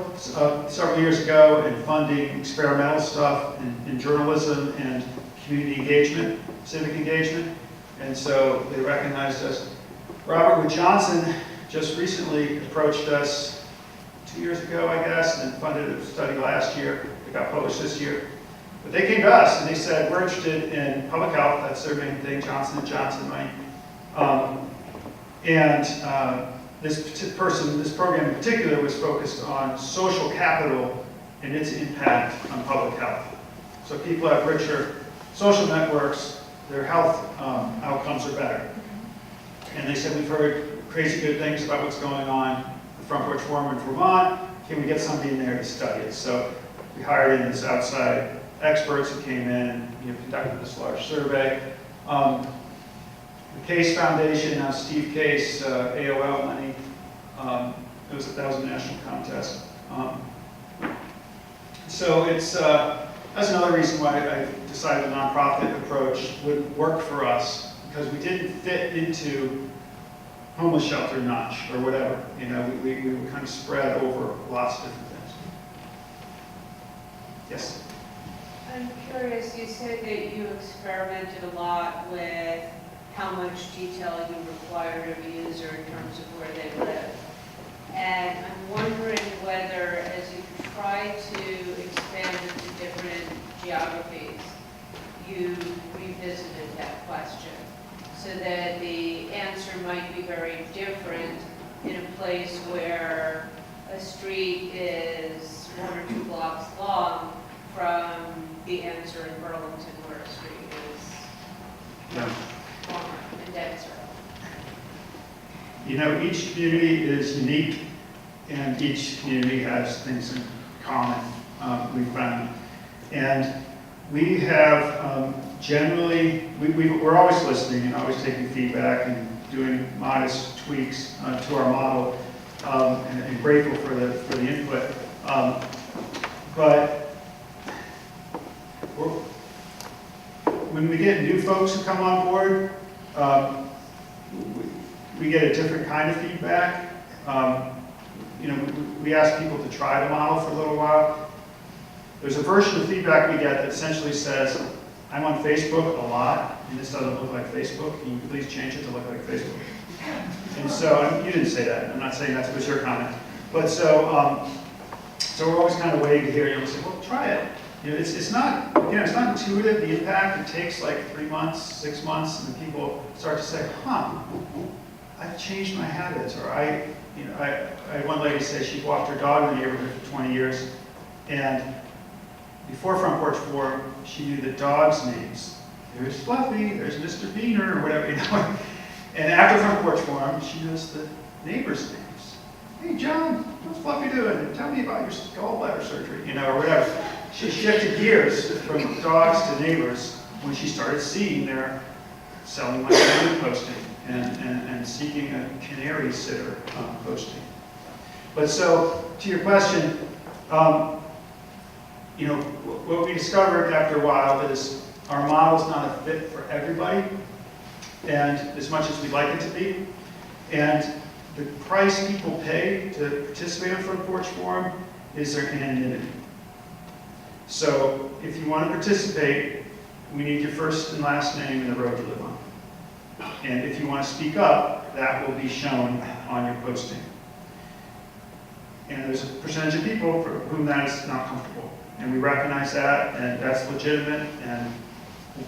several years ago and funding experimental stuff in journalism and community engagement, civic engagement. And so they recognized us. Robert Wood Johnson just recently approached us 2 years ago, I guess, and funded a study last year. It got published this year. But they came to us and they said, we're interested in public health. That's their main thing, Johnson & Johnson, right? This program in particular was focused on social capital and its impact on public health. So people have richer social networks, their health outcomes are better. And they said, we've heard crazy good things about what's going on at Front Porch Forum in Vermont. Can we get somebody in there to study it? So we hired in this outside experts who came in and conducted this large survey. The Case Foundation, now Steve Case, AOL money, that was a national contest. So that's another reason why I decided a nonprofit approach would work for us, because we didn't fit into homeless shelter notch or whatever. We were kind of spread over lots of different things. Yes? I'm curious, you said that you experimented a lot with how much detail you required of a user in terms of where they live. And I'm wondering whether, as you try to expand into different geographies, you revisited that question, so that the answer might be very different in a place where a street is 1 or 2 blocks long from the answer in Burlington where a street is longer and denser. Each community is unique, and each community has things in common, we found. And we have generally, we're always listening and always taking feedback and doing modest tweaks to our model, and grateful for the input. But when we get new folks who come on board, we get a different kind of feedback. We ask people to try the model for a little while. There's a version of feedback we get that essentially says, I'm on Facebook a lot, and this doesn't look like Facebook. Can you please change it to look like Facebook? And so, you didn't say that. I'm not saying that was your comment. But so we're always kind of waiting to hear you and say, well, try it. You know, it's not, again, it's not intuitive, the impact. It takes like 3 months, 6 months, and then people start to say, I've changed my habits. Or I had one lady say she walked her dog in the neighborhood for 20 years, and before Front Porch Forum, she knew the dogs' names. There's Fluffy, there's Mr. Beaner, or whatever, you know. And after Front Porch Forum, she knows the neighbors' names. Hey, John, what's Fluffy doing? Tell me about your gallbladder surgery, you know, or whatever. She shifted gears from dogs to neighbors when she started seeing their selling my family posting and seeking a canary sitter posting. But so, to your question, you know, what we discovered after a while is our model's not a fit for everybody, and as much as we'd like it to be. And the price people pay to participate on Front Porch Forum is their anonymity. So if you want to participate, we need your first and last name and the road you live on. And if you want to speak up, that will be shown on your posting. And there's a percentage of people for whom that is not comfortable. And we recognize that, and that's legitimate, and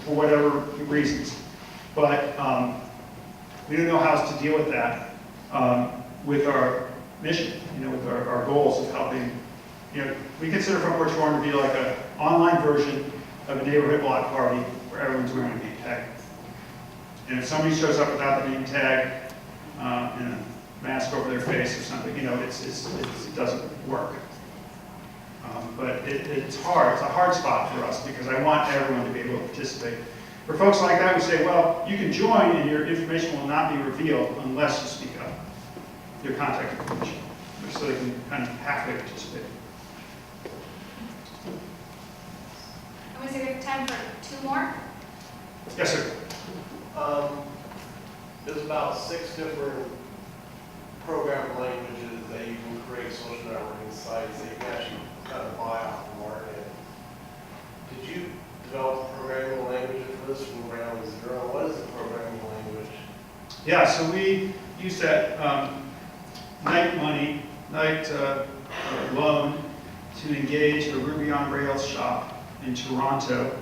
for whatever reasons. But we don't know how else to deal with that with our mission, you know, with our goals of helping. You know, we consider Front Porch Forum to be like an online version of a neighborhood block party where everyone's wearing a name tag. And if somebody shows up without the name tag and a mask over their face or something, you know, it doesn't work. But it's hard. It's a hard spot for us because I want everyone to be able to participate. For folks like that, we say, well, you can join and your information will not be revealed unless you speak up. Your contact information, so they can kind of halfway participate. I'm going to give time for 2 more. Yes, sir. There's about 6 different programming languages that you can create social networking sites that you can actually kind of buy off the market. Did you develop a programming language for this from ground zero? What is the programming language? Yeah, so we use that Night Money, Night Loan to engage a Ruby on Rails shop in Toronto,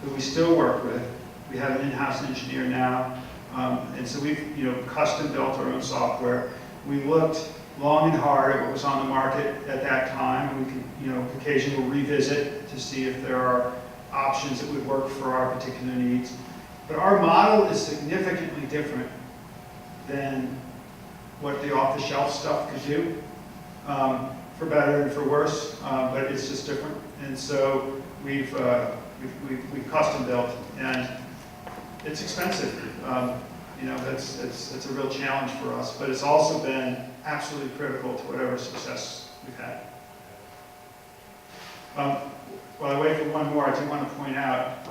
who we still work with. We have an in-house engineer now, and so we've custom built our own software. We looked long and hard at what was on the market at that time. We can, occasionally we'll revisit to see if there are options that would work for our particular needs. But our model is significantly different than what the off-the-shelf stuff could do, for better and for worse, but it's just different. And so we've custom built, and it's expensive. It's a real challenge for us, but it's also been absolutely critical to whatever success we've had. While I wait for one more, I do want to point out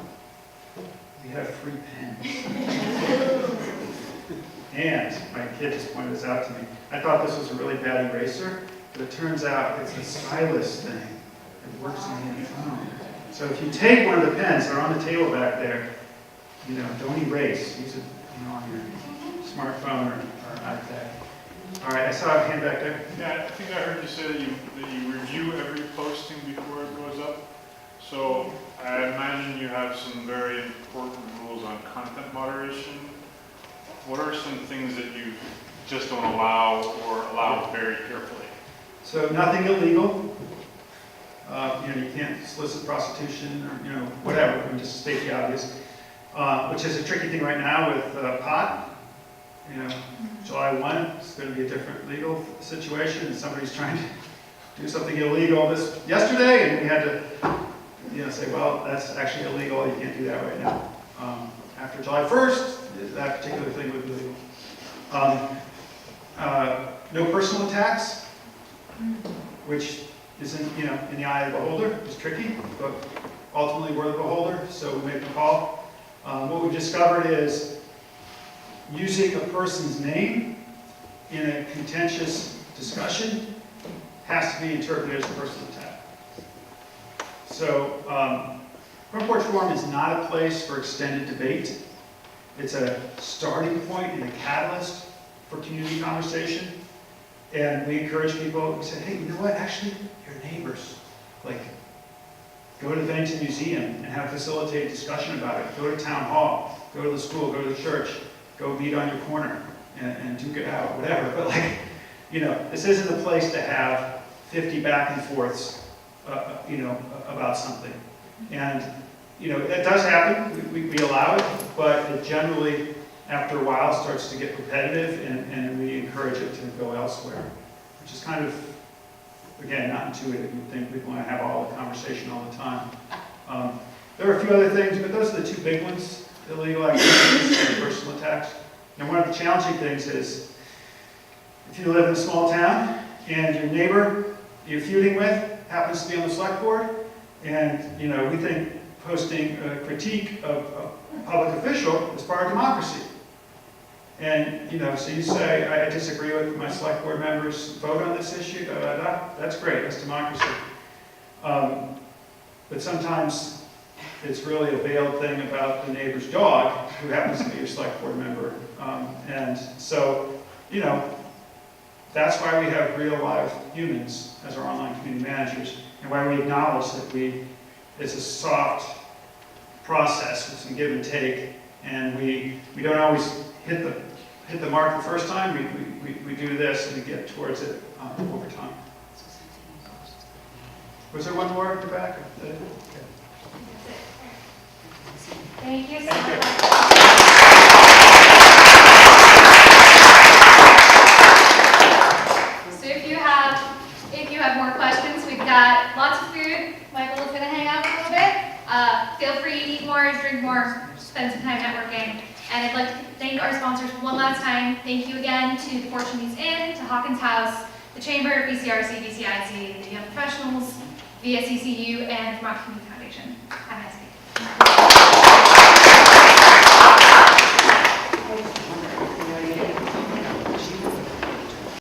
we have free pens. And my kid just pointed this out to me. I thought this was a really bad eraser, but it turns out it's a stylus thing. It works on your phone. So if you take one of the pens, they're on the table back there, don't erase. Use it on your smartphone or iPad. All right, I saw a hand back there. Yeah, I think I heard you say that you review every posting before it goes up. So I imagine you have some very important rules on content moderation. What are some things that you just don't allow or allow very carefully? So nothing illegal. You can't solicit prostitution or whatever. I mean, just state the obvious. Which is a tricky thing right now with pot. July 1, it's going to be a different legal situation, and somebody's trying to do something illegal yesterday, and we had to, say, well, that's actually illegal. You can't do that right now. After July 1st, that particular thing would be legal. No personal attacks, which is in the eye of the beholder. It's tricky, but ultimately we're the beholder, so we make the call. What we've discovered is using a person's name in a contentious discussion has to be interpreted as a personal attack. So, Front Porch Forum is not a place for extended debate. It's a starting point and a catalyst for community conversation. And we encourage people, we say, hey, you know what, actually, your neighbors, Go to the Bennington Museum and have facilitated discussion about it. Go to town hall, go to the school, go to the church, go meet on your corner and duke it out, whatever. But like, you know, this isn't the place to have 50 back and forths, you know, about something. And, you know, it does happen, we allow it, but it generally, after a while, starts to get repetitive and we encourage it to go elsewhere, which is kind of, again, not intuitive. You'd think we'd want to have all the conversation all the time. There are a few other things, but those are the two big ones, illegal activities and personal attacks. And one of the challenging things is, if you live in a small town and your neighbor you're feuding with happens to be on the select board, and, you know, we think posting a critique of a public official is part of democracy. And, you know, so you say, I disagree with my select board members' vote on this issue, da, da, da. That's great, that's democracy. But sometimes it's really a veiled thing about the neighbor's dog, who happens to be your select board member. And so, you know, that's why we have real live humans as our online community managers, and why we acknowledge that it's a soft process with some give and take, and we don't always hit the mark the first time. We do this and we get towards it over time. Was there one more at the back? Okay. Thank you so Thank you. much. So if you have more questions, we've got lots of food. Michael is going to hang out for a little bit. Feel free to eat more, drink more, spend some time networking. And I'd like to thank our sponsors one last time. Thank you again to the Portuguese Inn, to Hawkins House, the Chamber, BCRC, BCIC, the Young Professionals, VSCCU, and Vermont Community Foundation. Have a nice day.